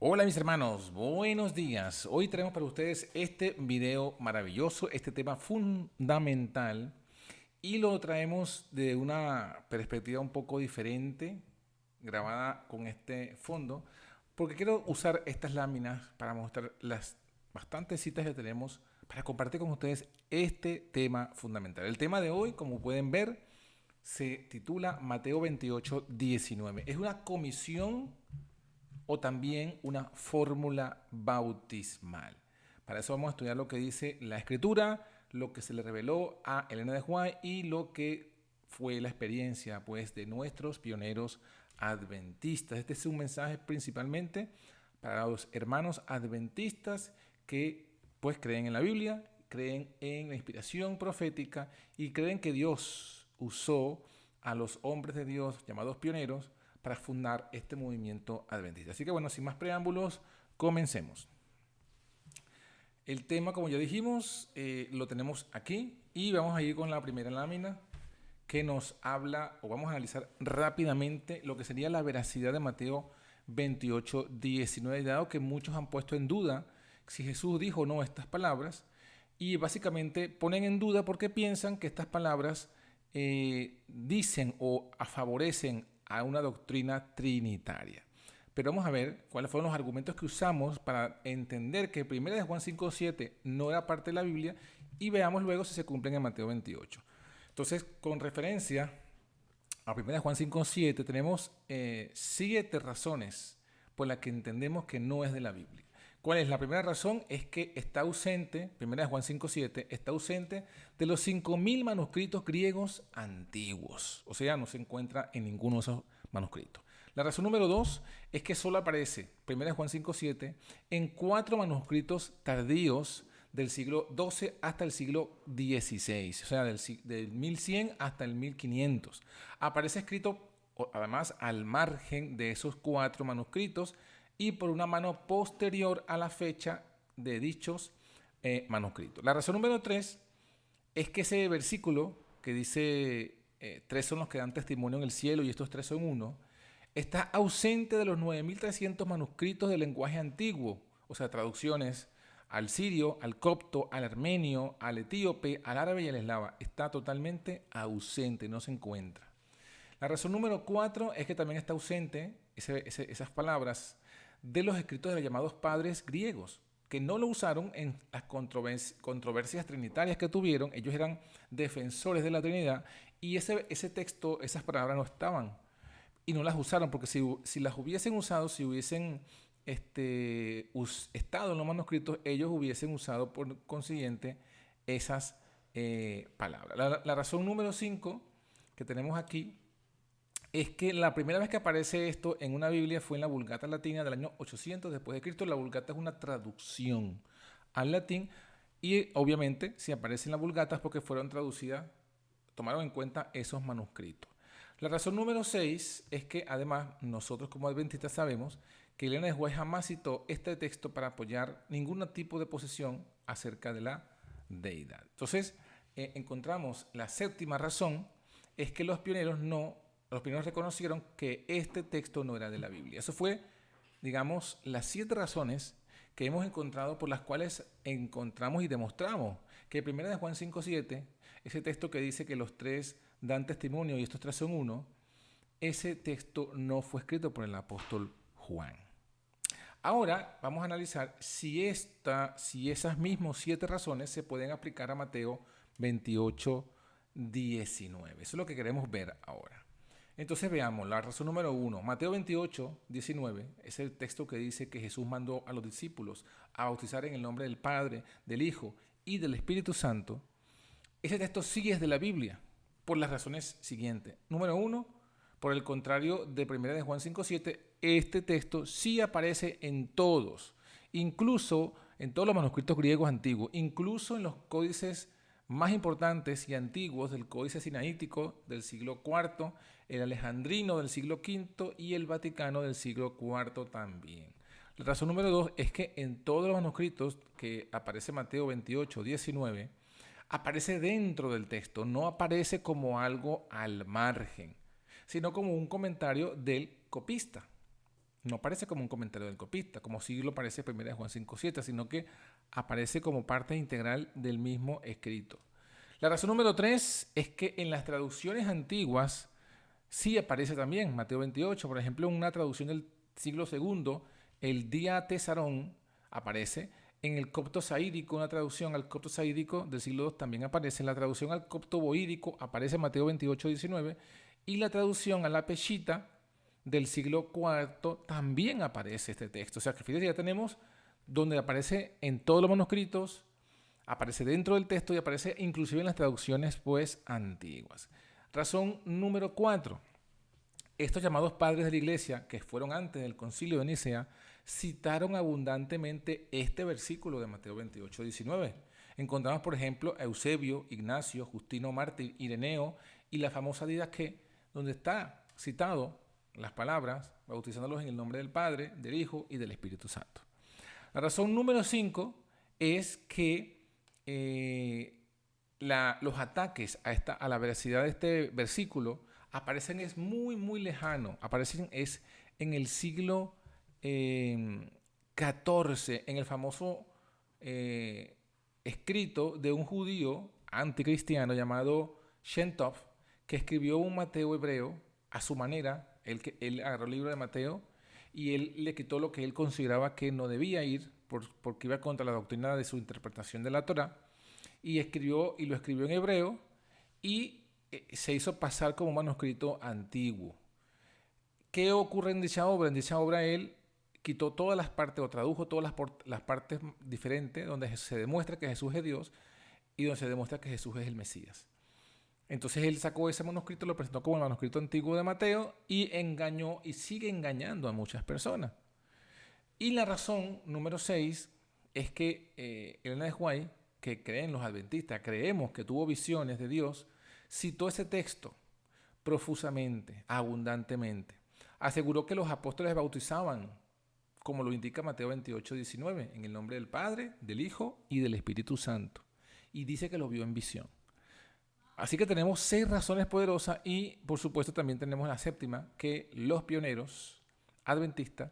Hola mis hermanos, buenos días. Hoy tenemos para ustedes este video maravilloso, este tema fundamental y lo traemos de una perspectiva un poco diferente, grabada con este fondo, porque quiero usar estas láminas para mostrar las bastantes citas que tenemos para compartir con ustedes este tema fundamental. El tema de hoy, como pueden ver, se titula Mateo 28:19. Es una comisión o también una fórmula bautismal. Para eso vamos a estudiar lo que dice la Escritura, lo que se le reveló a Elena de White y lo que fue la experiencia pues, de nuestros pioneros adventistas. Este es un mensaje principalmente para los hermanos adventistas que pues creen en la Biblia, creen en la inspiración profética y creen que Dios usó a los hombres de Dios llamados pioneros para fundar este movimiento adventista. Así que bueno, sin más preámbulos, comencemos. El tema, como ya dijimos, lo tenemos aquí y vamos a ir con la primera lámina que nos habla, o vamos a analizar rápidamente lo que sería la veracidad de Mateo 28:19, dado que muchos han puesto en duda si Jesús dijo o no estas palabras, y básicamente ponen en duda porque piensan que estas palabras dicen o favorecen a una doctrina trinitaria. Pero vamos a ver cuáles fueron los argumentos que usamos para entender que 1 de Juan 5:7 no era parte de la Biblia y veamos luego si se cumplen en Mateo 28. Entonces, con referencia a 1 de Juan 5:7 tenemos 7 razones por las que entendemos que no es de la Biblia. ¿Cuál es? La primera razón es que está ausente, 1 de Juan 5:7, está ausente de los 5.000 manuscritos griegos antiguos. O sea, no se encuentra en ninguno de esos manuscritos. La razón número 2 es que solo aparece, 1 de Juan 5:7, en 4 manuscritos tardíos del siglo XII hasta el siglo XVI, o sea, del 1100 hasta el 1500. Aparece escrito, además, al margen de esos 4 manuscritos y por una mano posterior a la fecha de dichos manuscritos. La razón número 3 es que ese versículo que dice 3 son los que dan testimonio en el cielo y estos 3 son uno, está ausente de los 9.300 manuscritos del lenguaje antiguo, o sea, traducciones al sirio, al copto, al armenio, al etíope, al árabe y al eslava. Está totalmente ausente, no se encuentra. La razón número 4 es que también está ausente esas palabras de los escritos de los llamados padres griegos, que no lo usaron en las controversias trinitarias que tuvieron. Ellos eran defensores de la Trinidad y ese texto, esas palabras no estaban y no las usaron, porque si las hubiesen usado, si hubiesen estado en los manuscritos, ellos hubiesen usado por consiguiente esas palabras. La razón número 5 que tenemos aquí es que la primera vez que aparece esto en una Biblia fue en la Vulgata Latina del año 800 después de Cristo. La Vulgata es una traducción al latín y obviamente si aparece en la Vulgata es porque fueron traducidas, tomaron en cuenta esos manuscritos. La razón número 6 es que además nosotros como adventistas sabemos que Elena de White jamás citó este texto para apoyar ningún tipo de posición acerca de la deidad. Entonces encontramos la séptima razón es que los pioneros reconocieron que este texto no era de la Biblia. Eso fue, digamos, las 7 razones que hemos encontrado por las cuales encontramos y demostramos que 1 de Juan 5:7, ese texto que dice que los 3 dan testimonio y estos 3 son uno, ese texto no fue escrito por el apóstol Juan. Ahora vamos a analizar si esas mismas 7 razones se pueden aplicar a Mateo 28:19. Eso es lo que queremos ver ahora. Entonces veamos, la razón número 1, Mateo 28:19, es el texto que dice que Jesús mandó a los discípulos a bautizar en el nombre del Padre, del Hijo y del Espíritu Santo. Ese texto sí es de la Biblia, por las razones siguientes. Número 1, por el contrario de 1 de Juan 5:7, este texto sí aparece en todos, incluso en todos los manuscritos griegos antiguos, incluso en los códices más importantes y antiguos del Códice Sinaítico del siglo IV, el Alejandrino del siglo V y el Vaticano del siglo IV también. La razón número 2 es que en todos los manuscritos que aparece Mateo 28:19, aparece dentro del texto, no aparece como algo al margen, sino como un comentario del copista. No aparece como un comentario del copista, como sí lo aparece en 1 Juan 5:7, sino que aparece como parte integral del mismo escrito. La razón número 3 es que en las traducciones antiguas sí aparece también Mateo 28. Por ejemplo, en una traducción del siglo II, el día Tesarón aparece. En el copto saídico, una traducción al copto saídico del siglo II también aparece. En la traducción al copto boídico aparece Mateo 28:19. Y la traducción a la peshita del siglo IV también aparece este texto. O sea que fíjense, ya tenemos donde aparece en todos los manuscritos, aparece dentro del texto y aparece inclusive en las traducciones pues antiguas. Razón número 4. Estos llamados padres de la iglesia, que fueron antes del concilio de Nicea, citaron abundantemente este versículo de Mateo 28:19. Encontramos, por ejemplo, a Eusebio, Ignacio, Justino Mártir, Ireneo y la famosa Didaqué, donde está citado las palabras, bautizándolos en el nombre del Padre, del Hijo y del Espíritu Santo. La razón número 5 es que los ataques a la veracidad de este versículo aparecen es muy, muy lejano. Aparecen es en el siglo XIV, en el famoso escrito de un judío anticristiano llamado Shentov, que escribió un Mateo hebreo a su manera. Él agarró el libro de Mateo y él le quitó lo que él consideraba que no debía ir porque iba contra la doctrina de su interpretación de la Torá, y lo escribió en hebreo y se hizo pasar como un manuscrito antiguo. ¿Qué ocurre en dicha obra? En dicha obra él quitó todas las partes o tradujo todas las partes diferentes donde se demuestra que Jesús es Dios y donde se demuestra que Jesús es el Mesías. Entonces él sacó ese manuscrito, lo presentó como el manuscrito antiguo de Mateo y engañó y sigue engañando a muchas personas. Y la razón número 6 es que Elena de White, que creen los adventistas, creemos que tuvo visiones de Dios, citó ese texto profusamente, abundantemente. Aseguró que los apóstoles bautizaban, como lo indica Mateo 28:19, en el nombre del Padre, del Hijo y del Espíritu Santo. Y dice que lo vio en visión. Así que tenemos 6 razones poderosas y, por supuesto, también tenemos la séptima, que los pioneros adventistas,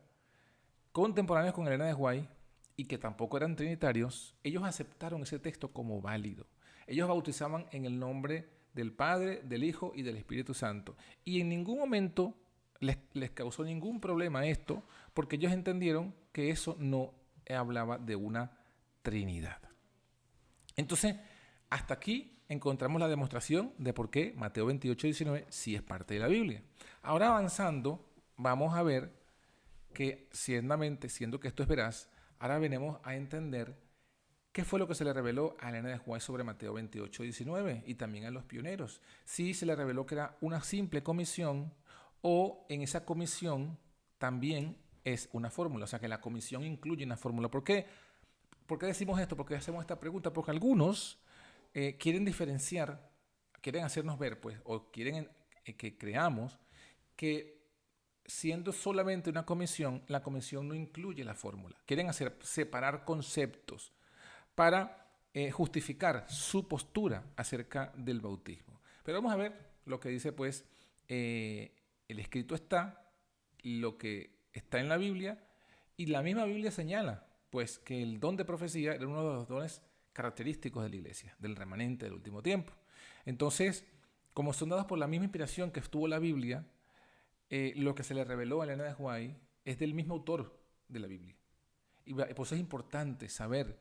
contemporáneos con Elena de White, y que tampoco eran trinitarios, ellos aceptaron ese texto como válido. Ellos bautizaban en el nombre del Padre, del Hijo y del Espíritu Santo. Y en ningún momento les causó ningún problema esto, porque ellos entendieron que eso no hablaba de una Trinidad. Entonces, hasta aquí encontramos la demostración de por qué Mateo 28:19 sí es parte de la Biblia. Ahora avanzando, vamos a ver que ciertamente, siendo que esto es veraz, ahora venimos a entender qué fue lo que se le reveló a Elena de White sobre Mateo 28:19 y también a los pioneros. Si se le reveló que era una simple comisión o en esa comisión también es una fórmula, o sea que la comisión incluye una fórmula. ¿Por qué decimos esto? ¿Por qué hacemos esta pregunta? Porque algunos quieren diferenciar, quieren hacernos ver, pues, o quieren que creamos que siendo solamente una comisión, la comisión no incluye la fórmula. Quieren separar conceptos para justificar su postura acerca del bautismo. Pero vamos a ver lo que dice, pues, el escrito está, lo que está en la Biblia, y la misma Biblia señala, pues, que el don de profecía era uno de los dones característicos de la iglesia, del remanente del último tiempo. Entonces, como son dados por la misma inspiración que estuvo la Biblia, lo que se le reveló a Elena de White es del mismo autor de la Biblia. Y por eso es importante saber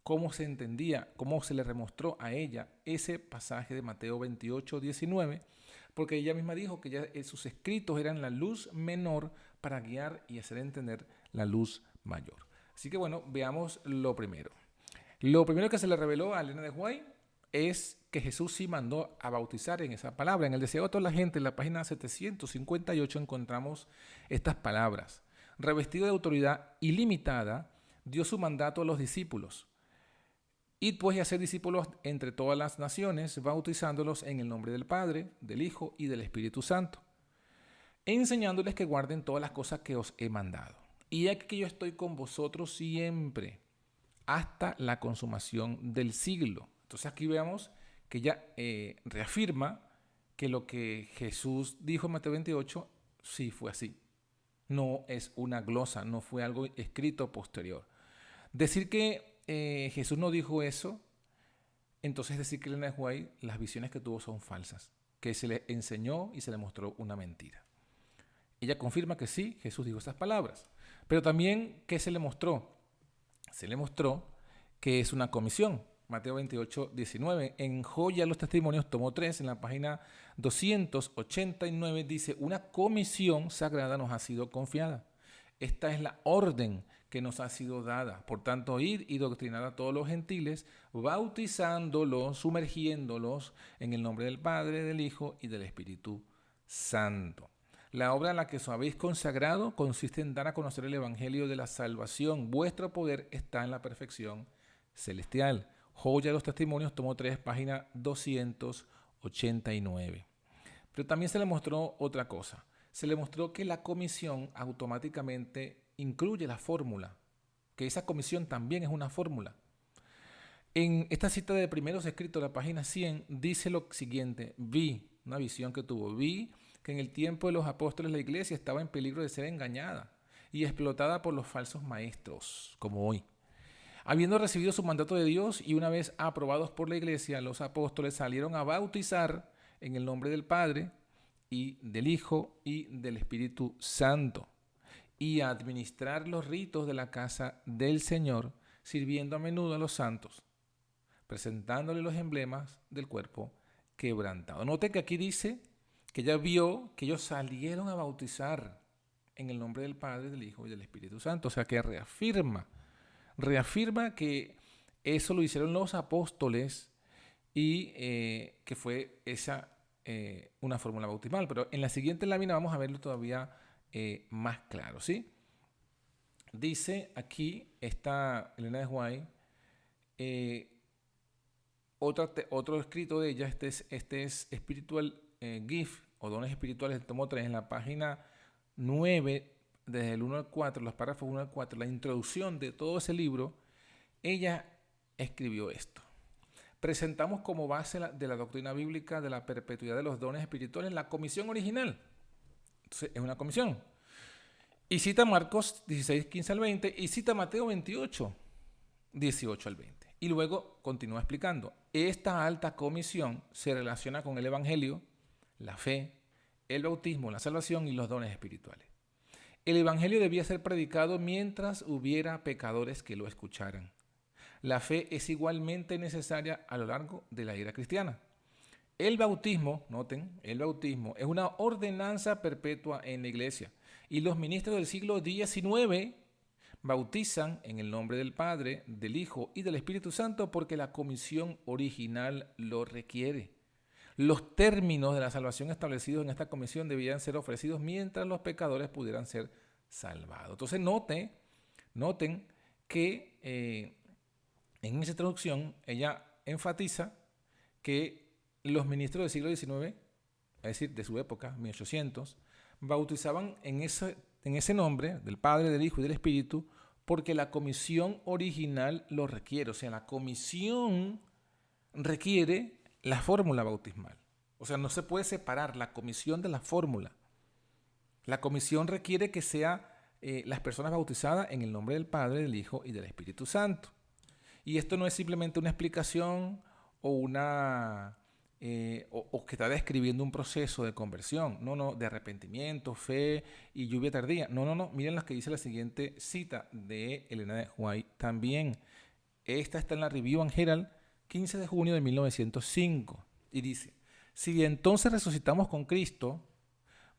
cómo se entendía, cómo se le remostró a ella ese pasaje de Mateo 28:19, porque ella misma dijo que ya sus escritos eran la luz menor para guiar y hacer entender la luz mayor. Así que bueno, veamos lo primero. Lo primero que se le reveló a Elena de White es que Jesús sí mandó a bautizar en esa palabra. En el Deseado de toda la gente, en la página 758, encontramos estas palabras. Revestido de autoridad ilimitada, dio su mandato a los discípulos. Id pues y hacer discípulos entre todas las naciones, bautizándolos en el nombre del Padre, del Hijo y del Espíritu Santo, enseñándoles que guarden todas las cosas que os he mandado. Y aquí que yo estoy con vosotros siempre, hasta la consumación del siglo. Entonces aquí vemos que ella reafirma que lo que Jesús dijo en Mateo 28 sí fue así. No es una glosa, no fue algo escrito posterior. Decir que Jesús no dijo eso, entonces decir que Elena de White, las visiones que tuvo son falsas, que se le enseñó y se le mostró una mentira. Ella confirma que sí, Jesús dijo esas palabras. Pero también, ¿qué se le mostró? Se le mostró que es una comisión. Mateo 28, 19. En Joya los Testimonios, tomo 3, en la página 289, dice: una comisión sagrada nos ha sido confiada. Esta es la orden que nos ha sido dada. Por tanto, ir y doctrinar a todos los gentiles, bautizándolos, sumergiéndolos en el nombre del Padre, del Hijo y del Espíritu Santo. La obra a la que os habéis consagrado consiste en dar a conocer el Evangelio de la salvación. Vuestro poder está en la perfección celestial. Joya de los Testimonios, tomo 3, página 289. Pero también se le mostró otra cosa. Se le mostró que la comisión automáticamente incluye la fórmula, que esa comisión también es una fórmula. En esta cita de primeros escritos, la página 100, dice lo siguiente: vi, una visión que tuvo, vi que en el tiempo de los apóstoles la iglesia estaba en peligro de ser engañada y explotada por los falsos maestros, como hoy. Habiendo recibido su mandato de Dios y una vez aprobados por la iglesia, los apóstoles salieron a bautizar en el nombre del Padre y del Hijo y del Espíritu Santo, y a administrar los ritos de la casa del Señor, sirviendo a menudo a los santos, presentándole los emblemas del cuerpo quebrantado. Note que aquí dice que ella vio que ellos salieron a bautizar en el nombre del Padre, del Hijo y del Espíritu Santo. O sea que reafirma que eso lo hicieron los apóstoles y que fue esa una fórmula bautismal. Pero en la siguiente lámina vamos a verlo todavía más claro, ¿sí? Dice aquí esta Elena de White, otro escrito de ella, este es Spiritual Gift o Dones Espirituales, tomo 3, en la página 9, desde el 1 al 4, los párrafos 1 al 4, la introducción de todo ese libro. Ella escribió esto: presentamos como base de la doctrina bíblica de la perpetuidad de los dones espirituales la comisión original. Entonces, es una comisión. Y cita Marcos 16, 15 al 20 y cita Mateo 28, 18 al 20. Y luego continúa explicando. Esta alta comisión se relaciona con el Evangelio, la fe, el bautismo, la salvación y los dones espirituales. El Evangelio debía ser predicado mientras hubiera pecadores que lo escucharan. La fe es igualmente necesaria a lo largo de la era cristiana. El bautismo, noten, el bautismo es una ordenanza perpetua en la iglesia y los ministros del siglo XIX bautizan en el nombre del Padre, del Hijo y del Espíritu Santo porque la comisión original lo requiere. Los términos de la salvación establecidos en esta comisión debían ser ofrecidos mientras los pecadores pudieran ser salvados. Entonces noten que en esa introducción ella enfatiza que los ministros del siglo XIX, es decir, de su época, 1800, bautizaban en ese nombre del Padre, del Hijo y del Espíritu porque la comisión original lo requiere. O sea, la comisión requiere la fórmula bautismal. O sea, no se puede separar la comisión de la fórmula. La comisión requiere que sean las personas bautizadas en el nombre del Padre, del Hijo y del Espíritu Santo. Y esto no es simplemente una explicación o o que está describiendo un proceso de conversión. No, de arrepentimiento, fe y lluvia tardía. No. Miren lo que dice la siguiente cita de Elena de White también. Esta está en la Review and Herald, 15 de junio de 1905. Y dice: si entonces resucitamos con Cristo,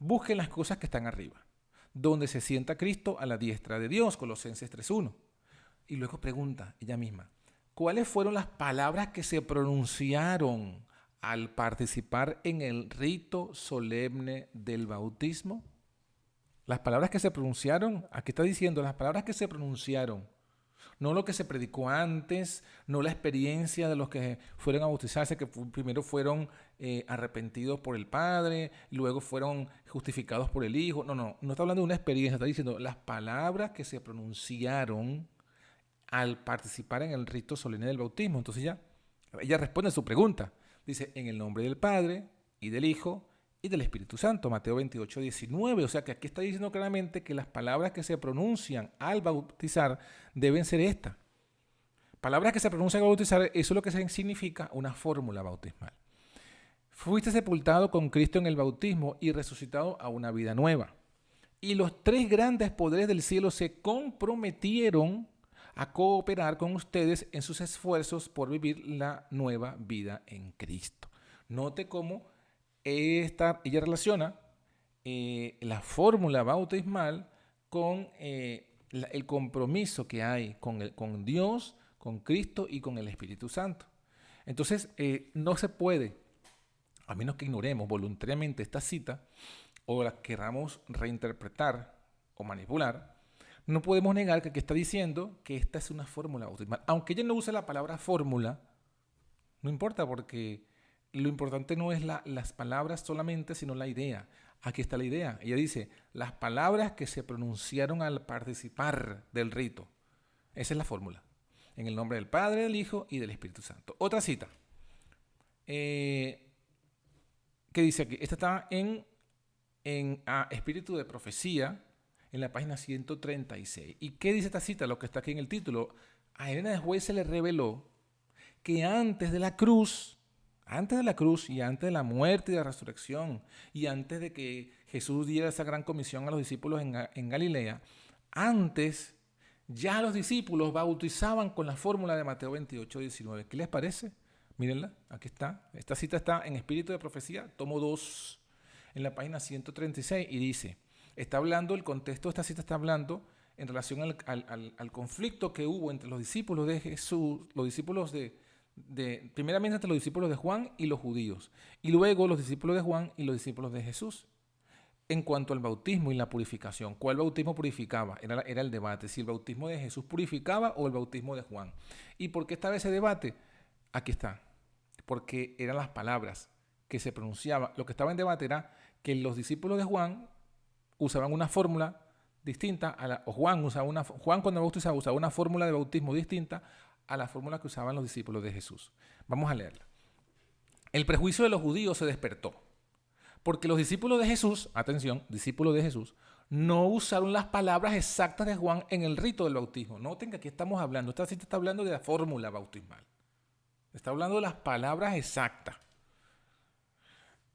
busquen las cosas que están arriba, donde se sienta Cristo a la diestra de Dios, Colosenses 3:1. Y luego pregunta ella misma: ¿cuáles fueron las palabras que se pronunciaron al participar en el rito solemne del bautismo? Las palabras que se pronunciaron, aquí está diciendo las palabras que se pronunciaron, no lo que se predicó antes, no la experiencia de los que fueron a bautizarse, que primero fueron arrepentidos por el Padre, luego fueron justificados por el Hijo. No está hablando de una experiencia, está diciendo las palabras que se pronunciaron al participar en el rito solemne del bautismo. Entonces ella responde a su pregunta. Dice: en el nombre del Padre y del Hijo y del Espíritu Santo, Mateo 28, 19. O sea que aquí está diciendo claramente que las palabras que se pronuncian al bautizar deben ser estas. Palabras que se pronuncian al bautizar, eso es lo que significa una fórmula bautismal. Fuiste sepultado con Cristo en el bautismo y resucitado a una vida nueva. Y los tres grandes poderes del cielo se comprometieron a cooperar con ustedes en sus esfuerzos por vivir la nueva vida en Cristo. Note cómo ella relaciona la fórmula bautismal con el compromiso que hay con Dios, con Cristo y con el Espíritu Santo. Entonces, no se puede, a menos que ignoremos voluntariamente esta cita o la queramos reinterpretar o manipular, no podemos negar que aquí está diciendo que esta es una fórmula bautismal. Aunque ella no use la palabra fórmula, no importa, porque lo importante no es las palabras solamente, sino la idea. Aquí está la idea. Ella dice, las palabras que se pronunciaron al participar del rito. Esa es la fórmula. En el nombre del Padre, del Hijo y del Espíritu Santo. Otra cita. ¿Qué dice aquí? Esta está en Espíritu de Profecía, en la página 136. ¿Y qué dice esta cita? Lo que está aquí en el título. A Elena de Juez se le reveló que antes de la cruz y antes de la muerte y de la resurrección y antes de que Jesús diera esa gran comisión a los discípulos en Galilea, antes ya los discípulos bautizaban con la fórmula de Mateo 28, 19. ¿Qué les parece? Mírenla, aquí está. Esta cita está en Espíritu de Profecía, tomo 2, en la página 136, y dice, está hablando, el contexto de esta cita está hablando en relación al conflicto que hubo entre los discípulos de Jesús, los discípulos primeramente entre los discípulos de Juan y los judíos, y luego los discípulos de Juan y los discípulos de Jesús. En cuanto al bautismo y la purificación, ¿cuál bautismo purificaba? Era el debate, si el bautismo de Jesús purificaba o el bautismo de Juan. ¿Y por qué estaba ese debate? Aquí está, porque eran las palabras que se pronunciaban. Lo que estaba en debate era que los discípulos de Juan usaban una fórmula distinta, Juan cuando bautizaba usaba una fórmula de bautismo distinta a la fórmula que usaban los discípulos de Jesús. Vamos a leerla. El prejuicio de los judíos se despertó, porque los discípulos de Jesús, atención, discípulos de Jesús, no usaron las palabras exactas de Juan en el rito del bautismo. Noten que aquí estamos hablando, esta cita está hablando de la fórmula bautismal. Está hablando de las palabras exactas.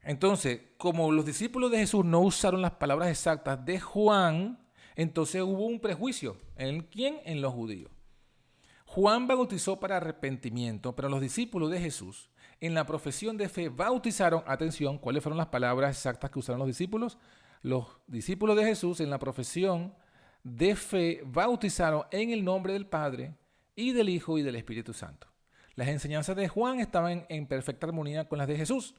Entonces, como los discípulos de Jesús no usaron las palabras exactas de Juan, entonces hubo un prejuicio. ¿En quién? En los judíos. Juan bautizó para arrepentimiento, pero los discípulos de Jesús en la profesión de fe bautizaron, atención, ¿cuáles fueron las palabras exactas que usaron los discípulos? Los discípulos de Jesús en la profesión de fe bautizaron en el nombre del Padre y del Hijo y del Espíritu Santo. Las enseñanzas de Juan estaban en perfecta armonía con las de Jesús,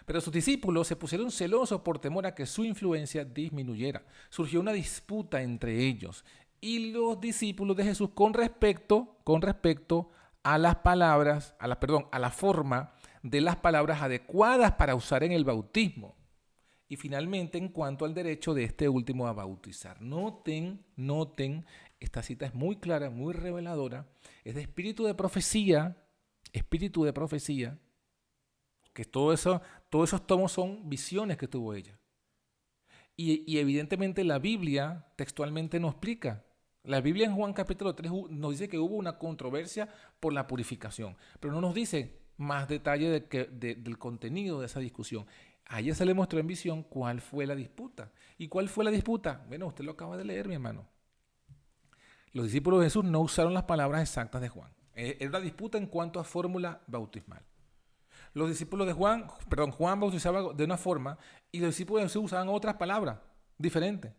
pero sus discípulos se pusieron celosos por temor a que su influencia disminuyera. Surgió una disputa entre ellos y los discípulos de Jesús con respecto a las palabras, a la forma de las palabras adecuadas para usar en el bautismo. Y finalmente, en cuanto al derecho de este último a bautizar. Noten, esta cita es muy clara, muy reveladora. Es de espíritu de profecía, que todos esos tomos son visiones que tuvo ella. Y evidentemente la Biblia textualmente nos explica. La Biblia en Juan capítulo 3 nos dice que hubo una controversia por la purificación, pero no nos dice más detalle del contenido de esa discusión. A ella se le mostró en visión cuál fue la disputa. ¿Y cuál fue la disputa? Bueno, usted lo acaba de leer, mi hermano. Los discípulos de Jesús no usaron las palabras exactas de Juan. Era una disputa en cuanto a fórmula bautismal. Los discípulos de Juan bautizaba de una forma y los discípulos de Jesús usaban otras palabras diferentes.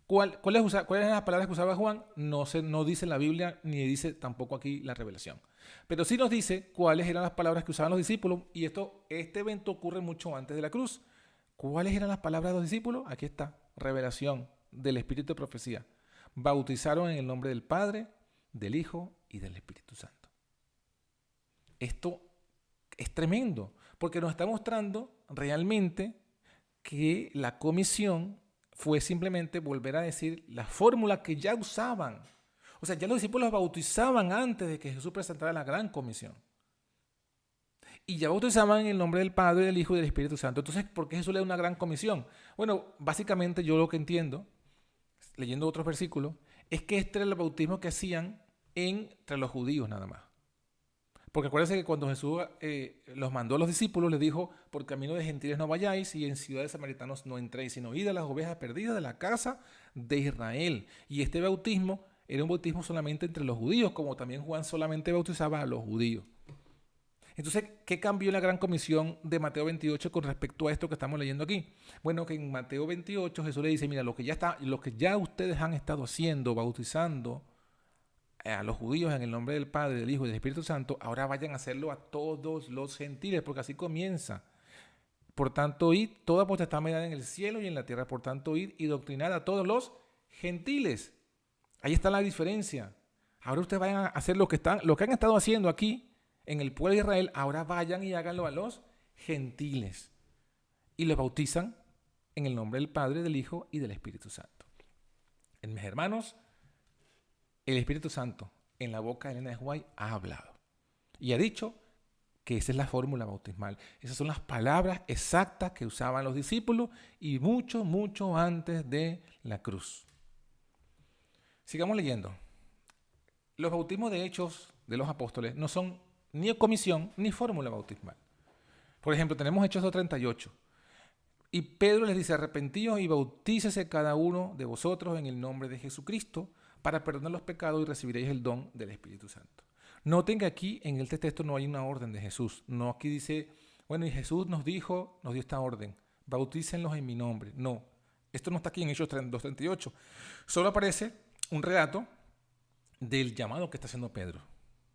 ¿Cuáles eran las palabras que usaba Juan? No dice la Biblia ni dice tampoco aquí la revelación. Pero sí nos dice cuáles eran las palabras que usaban los discípulos, y este evento ocurre mucho antes de la cruz. ¿Cuáles eran las palabras de los discípulos? Aquí está, revelación del Espíritu de Profecía. Bautizaron en el nombre del Padre, del Hijo y del Espíritu Santo. Esto es tremendo, porque nos está mostrando realmente que la comisión fue simplemente volver a decir la fórmula que ya usaban. O sea, ya los discípulos bautizaban antes de que Jesús presentara la gran comisión. y ya bautizaban en el nombre del Padre, del Hijo y del Espíritu Santo. Entonces, ¿por qué Jesús le da una gran comisión? Bueno, básicamente yo lo que entiendo, leyendo otros versículos, es que este era el bautismo que hacían entre los judíos nada más. Porque acuérdense que cuando Jesús los mandó a los discípulos, les dijo, por camino de gentiles no vayáis y en ciudades samaritanos no entréis, sino id a las ovejas perdidas de la casa de Israel. Y este bautismo era un bautismo solamente entre los judíos, como también Juan solamente bautizaba a los judíos. Entonces, ¿qué cambió en la gran comisión de Mateo 28 con respecto a esto que estamos leyendo aquí? Bueno, que en Mateo 28 Jesús le dice, mira, lo que ya ustedes han estado haciendo, bautizando a los judíos en el nombre del Padre, del Hijo y del Espíritu Santo, ahora vayan a hacerlo a todos los gentiles, porque así comienza. Por tanto, id, toda potestad me da en el cielo y en la tierra, por tanto, id y doctrinad a todos los gentiles. Ahí está la diferencia. Ahora ustedes vayan a hacer lo que han estado haciendo aquí en el pueblo de Israel, ahora vayan y háganlo a los gentiles. Y los bautizan en el nombre del Padre, del Hijo y del Espíritu Santo. En mis hermanos, el Espíritu Santo en la boca de Elena de White ha hablado. Y ha dicho que esa es la fórmula bautismal. Esas son las palabras exactas que usaban los discípulos y mucho, mucho antes de la cruz. Sigamos leyendo. Los bautismos de Hechos de los Apóstoles no son ni comisión ni fórmula bautismal. Por ejemplo, tenemos Hechos 2:38. Y Pedro les dice, arrepentíos y bautícese cada uno de vosotros en el nombre de Jesucristo para perdonar los pecados y recibiréis el don del Espíritu Santo. Noten que aquí en este texto no hay una orden de Jesús. No, aquí dice, bueno, y Jesús nos dio esta orden, bautícenlos en mi nombre. No, esto no está aquí en Hechos 2:38. Solo aparece un relato del llamado que está haciendo Pedro.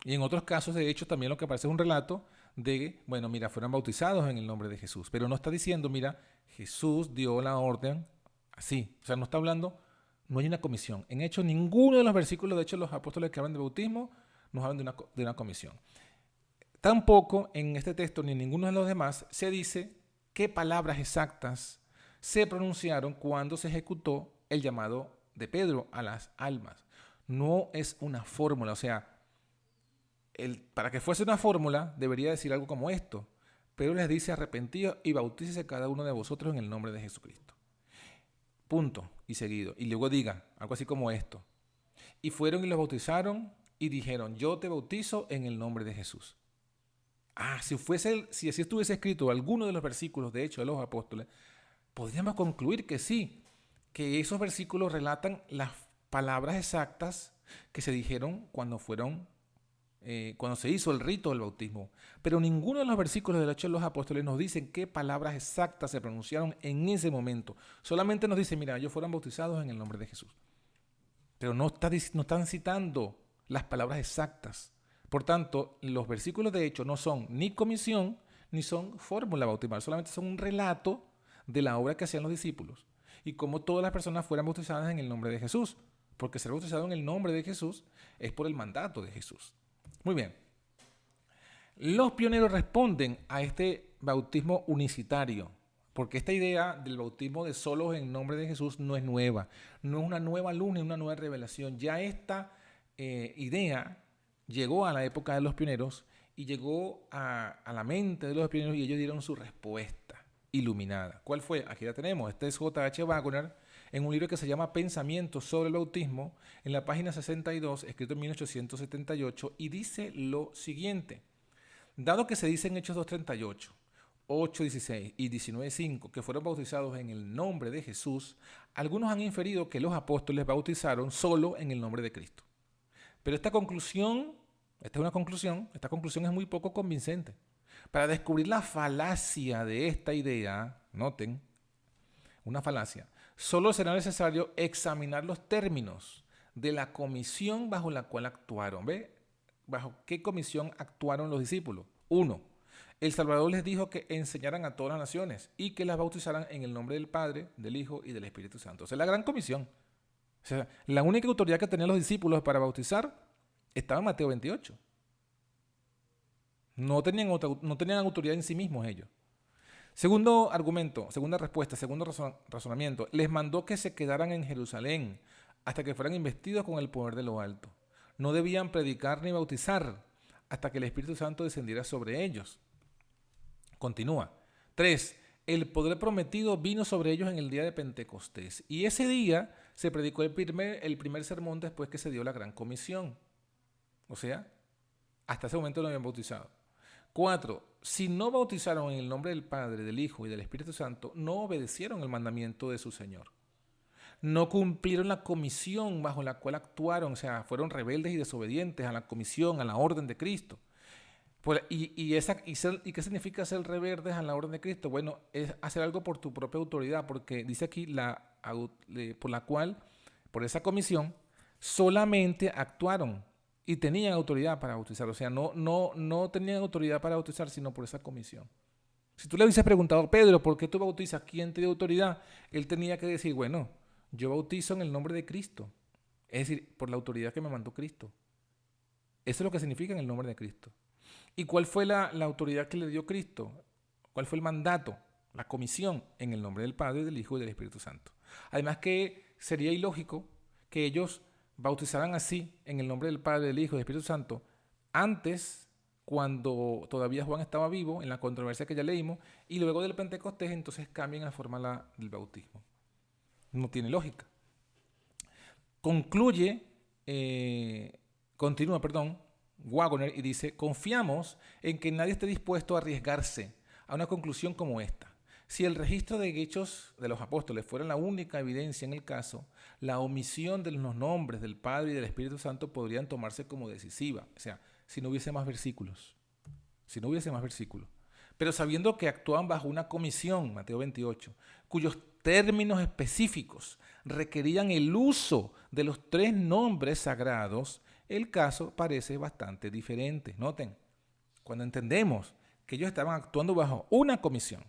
Y en otros casos, de hecho, también lo que aparece es un relato de, bueno, mira, fueron bautizados en el nombre de Jesús. Pero no está diciendo, mira, Jesús dio la orden así. O sea, no está hablando, no hay una comisión. En hecho, ninguno de los versículos, de hecho, los apóstoles que hablan de bautismo, nos hablan de una comisión. Tampoco en este texto, ni en ninguno de los demás, se dice qué palabras exactas se pronunciaron cuando se ejecutó el llamado de Pedro a las almas. No es una fórmula, o sea, para que fuese una fórmula, debería decir algo como esto. Pedro les dice, arrepentíos y bautícese cada uno de vosotros en el nombre de Jesucristo. Punto y seguido. Y luego diga algo así como esto. Y fueron y los bautizaron y dijeron, yo te bautizo en el nombre de Jesús. Si así estuviese escrito alguno de los versículos, de hecho, de los apóstoles, podríamos concluir que sí, que esos versículos relatan las palabras exactas que se dijeron cuando se hizo el rito del bautismo. Pero ninguno de los versículos del Hechos de los Apóstoles nos dicen qué palabras exactas se pronunciaron en ese momento. Solamente nos dice, mira, ellos fueron bautizados en el nombre de Jesús. Pero no están citando las palabras exactas. Por tanto, los versículos de Hechos no son ni comisión ni son fórmula bautismal. Solamente son un relato de la obra que hacían los discípulos y cómo todas las personas fueran bautizadas en el nombre de Jesús. Porque ser bautizado en el nombre de Jesús es por el mandato de Jesús. Muy bien. Los pioneros responden a este bautismo unicitario, porque esta idea del bautismo de solos en nombre de Jesús no es nueva, no es una nueva luz ni una nueva revelación. Ya esta idea llegó a la época de los pioneros y llegó a la mente de los pioneros y ellos dieron su respuesta iluminada. ¿Cuál fue? Aquí la tenemos. Este es J.H. Wagner en un libro que se llama Pensamientos sobre el bautismo, en la página 62, escrito en 1878, y dice lo siguiente. Dado que se dice en Hechos 2:38, 8:16 y 19:5 que fueron bautizados en el nombre de Jesús, algunos han inferido que los apóstoles bautizaron solo en el nombre de Cristo. Pero esta conclusión es muy poco convincente. Para descubrir la falacia de esta idea, noten, una falacia, solo será necesario examinar los términos de la comisión bajo la cual actuaron. ¿Ve? ¿Bajo qué comisión actuaron los discípulos? 1. El Salvador les dijo que enseñaran a todas las naciones y que las bautizaran en el nombre del Padre, del Hijo y del Espíritu Santo. Esa es la gran comisión. O sea, la única autoridad que tenían los discípulos para bautizar estaba en Mateo 28. No tenían autoridad en sí mismos ellos. Segundo argumento, segunda respuesta, segundo razonamiento. Les mandó que se quedaran en Jerusalén hasta que fueran investidos con el poder de lo alto. No debían predicar ni bautizar hasta que el Espíritu Santo descendiera sobre ellos. Continúa. 3. El poder prometido vino sobre ellos en el día de Pentecostés. Y ese día se predicó el primer sermón después que se dio la gran comisión. O sea, hasta ese momento no habían bautizado. 4. Si no bautizaron en el nombre del Padre, del Hijo y del Espíritu Santo, no obedecieron el mandamiento de su Señor. No cumplieron la comisión bajo la cual actuaron, o sea, fueron rebeldes y desobedientes a la comisión, a la orden de Cristo. ¿Y qué significa ser rebeldes a la orden de Cristo? Bueno, es hacer algo por tu propia autoridad, porque dice aquí por la cual, por esa comisión, solamente actuaron y tenían autoridad para bautizar. O sea, no tenían autoridad para bautizar, sino por esa comisión. Si tú le hubieses preguntado, Pedro, ¿por qué tú bautizas? ¿Quién te dio autoridad? Él tenía que decir, bueno, yo bautizo en el nombre de Cristo. Es decir, por la autoridad que me mandó Cristo. Eso es lo que significa en el nombre de Cristo. ¿Y cuál fue la autoridad que le dio Cristo? ¿Cuál fue el mandato? La comisión en el nombre del Padre, del Hijo y del Espíritu Santo. Además que sería ilógico que ellos bautizaran así en el nombre del Padre, del Hijo y del Espíritu Santo antes, cuando todavía Juan estaba vivo, en la controversia que ya leímos, y luego del Pentecostés entonces cambian la forma del bautismo. No tiene lógica. Continúa, Waggoner, y dice: confiamos en que nadie esté dispuesto a arriesgarse a una conclusión como esta. Si el registro de hechos de los apóstoles fuera la única evidencia en el caso, la omisión de los nombres del Padre y del Espíritu Santo podrían tomarse como decisiva. O sea, si no hubiese más versículos. Pero sabiendo que actúan bajo una comisión, Mateo 28, cuyos términos específicos requerían el uso de los 3 nombres sagrados, el caso parece bastante diferente. Noten, cuando entendemos que ellos estaban actuando bajo una comisión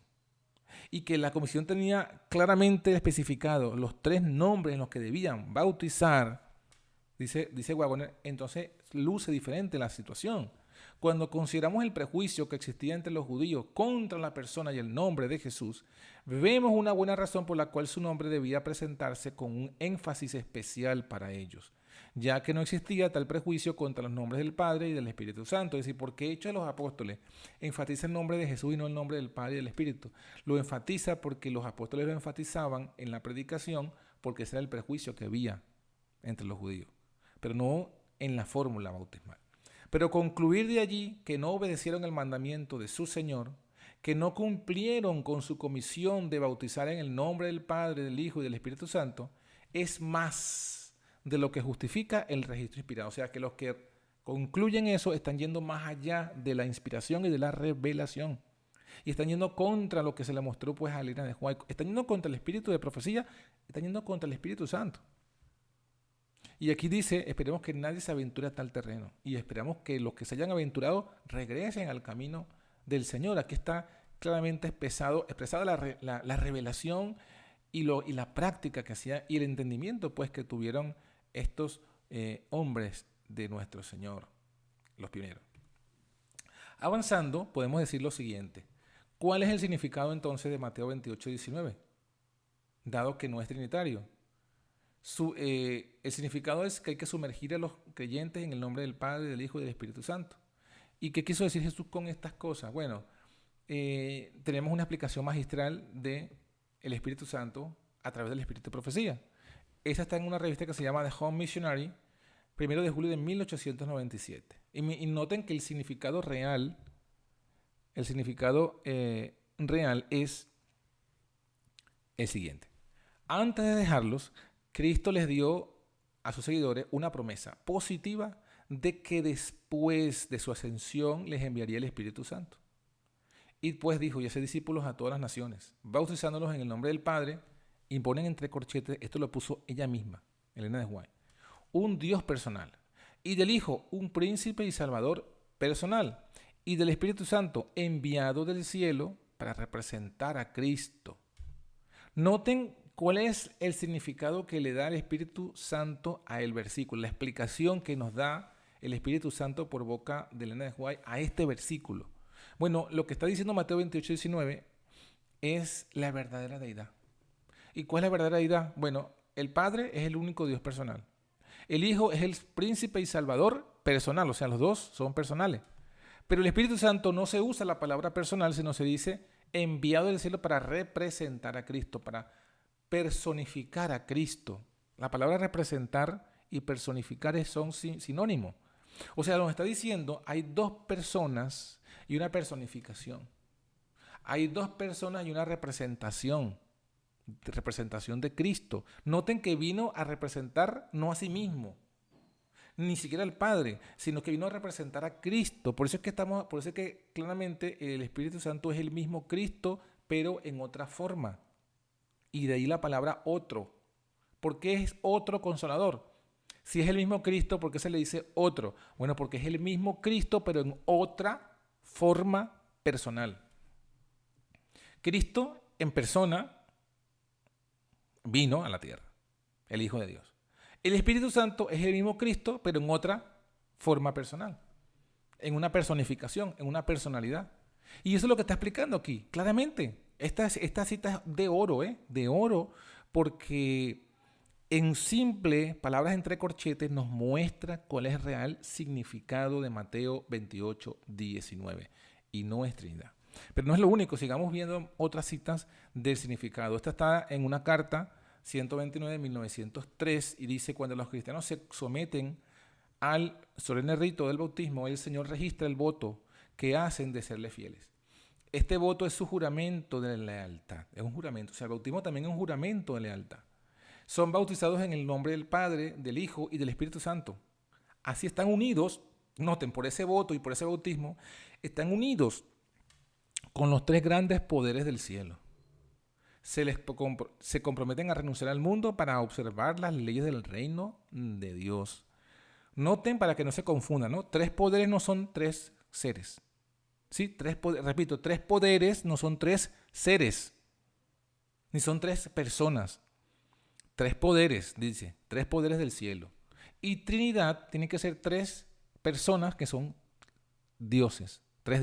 y que la comisión tenía claramente especificado los 3 nombres en los que debían bautizar, dice Waggoner, entonces luce diferente la situación. Cuando consideramos el prejuicio que existía entre los judíos contra la persona y el nombre de Jesús, vemos una buena razón por la cual su nombre debía presentarse con un énfasis especial para ellos, ya que no existía tal prejuicio contra los nombres del Padre y del Espíritu Santo. Es decir, ¿por qué Hechos de los Apóstoles enfatiza el nombre de Jesús y no el nombre del Padre y del Espíritu? Lo enfatiza porque los apóstoles lo enfatizaban en la predicación, porque ese era el prejuicio que había entre los judíos, pero no en la fórmula bautismal. Pero concluir de allí que no obedecieron el mandamiento de su Señor, que no cumplieron con su comisión de bautizar en el nombre del Padre, del Hijo y del Espíritu Santo, es más de lo que justifica el registro inspirado. O sea, que los que concluyen eso están yendo más allá de la inspiración y de la revelación. Y están yendo contra lo que se le mostró pues a Elena de White. Están yendo contra el espíritu de profecía, están yendo contra el Espíritu Santo. Y aquí dice, esperemos que nadie se aventure a tal terreno. Y esperamos que los que se hayan aventurado regresen al camino del Señor. Aquí está claramente expresada la revelación y la práctica que hacía y el entendimiento pues que tuvieron estos hombres de nuestro Señor, los pioneros. Avanzando, podemos decir lo siguiente. ¿Cuál es el significado entonces de Mateo 28, 19? Dado que no es trinitario. El significado es que hay que sumergir a los creyentes en el nombre del Padre, del Hijo y del Espíritu Santo. ¿Y qué quiso decir Jesús con estas cosas? Bueno, tenemos una explicación magistral del Espíritu Santo a través del Espíritu de Profecía. Esa está en una revista que se llama The Home Missionary, 1 de julio de 1897. Y noten que el significado real es el siguiente. Antes de dejarlos, Cristo les dio a sus seguidores una promesa positiva de que después de su ascensión les enviaría el Espíritu Santo. Y pues dijo, y hace discípulos a todas las naciones, bautizándolos en el nombre del Padre, y ponen entre corchetes, esto lo puso ella misma, Elena de White, un Dios personal, y del Hijo, un príncipe y salvador personal, y del Espíritu Santo, enviado del cielo para representar a Cristo. Noten cuál es el significado que le da el Espíritu Santo a el versículo, la explicación que nos da el Espíritu Santo por boca de Elena de White a este versículo. Bueno, lo que está diciendo Mateo 28, 19 es la verdadera deidad. ¿Y cuál es la verdadera deidad? Bueno, el Padre es el único Dios personal. El Hijo es el príncipe y salvador personal, o sea, los dos son personales. Pero el Espíritu Santo no se usa la palabra personal, sino se dice enviado del cielo para representar a Cristo, para personificar a Cristo. La palabra representar y personificar son sinónimos. O sea, nos está diciendo, hay dos personas y una personificación. Hay dos personas y una representación de Cristo. Noten que vino a representar no a sí mismo, ni siquiera al Padre, sino que vino a representar a Cristo. Por eso es que claramente el Espíritu Santo es el mismo Cristo, pero en otra forma. Y de ahí la palabra otro. ¿Por qué es otro consolador? Si es el mismo Cristo, ¿por qué se le dice otro? Bueno, porque es el mismo Cristo, pero en otra forma personal. Cristo en persona vino a la tierra, el Hijo de Dios. El Espíritu Santo es el mismo Cristo, pero en otra forma personal, en una personificación, en una personalidad. Y eso es lo que está explicando aquí, claramente. Esta cita es de oro, de oro, porque en simple, palabras entre corchetes, nos muestra cuál es el real significado de Mateo 28, 19. Y no es Trinidad. Pero no es lo único, sigamos viendo otras citas del significado. Esta está en una carta 129 de 1903 y dice: cuando los cristianos se someten al solemne rito del bautismo, el Señor registra el voto que hacen de serle fieles. Este voto es su juramento de lealtad. Es un juramento. O sea, el bautismo también es un juramento de lealtad. Son bautizados en el nombre del Padre, del Hijo y del Espíritu Santo. Así están unidos, noten, por ese voto y por ese bautismo, están unidos con los tres grandes poderes del cielo. Se comprometen a renunciar al mundo para observar las leyes del reino de Dios. Noten para que no se confundan, ¿no? Tres poderes no son tres seres. ¿Sí? Tres poderes no son tres seres, ni son tres personas. Tres poderes, dice, tres poderes del cielo. Y Trinidad tiene que ser tres personas que son dioses, tres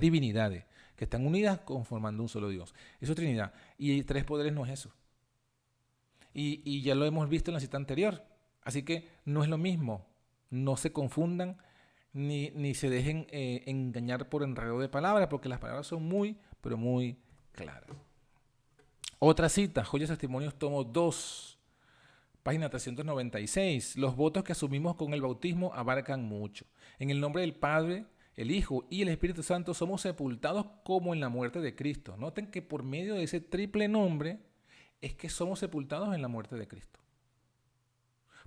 divinidades, que están unidas conformando un solo Dios. Eso es Trinidad. Y tres poderes no es eso. Y ya lo hemos visto en la cita anterior. Así que no es lo mismo. No se confundan ni se dejen engañar por enredo de palabras, porque las palabras son muy, pero muy claras. Otra cita, Joyas Testimonios, tomo 2, página 396. Los votos que asumimos con el bautismo abarcan mucho. En el nombre del Padre, el Hijo y el Espíritu Santo somos sepultados como en la muerte de Cristo. Noten que por medio de ese triple nombre es que somos sepultados en la muerte de Cristo.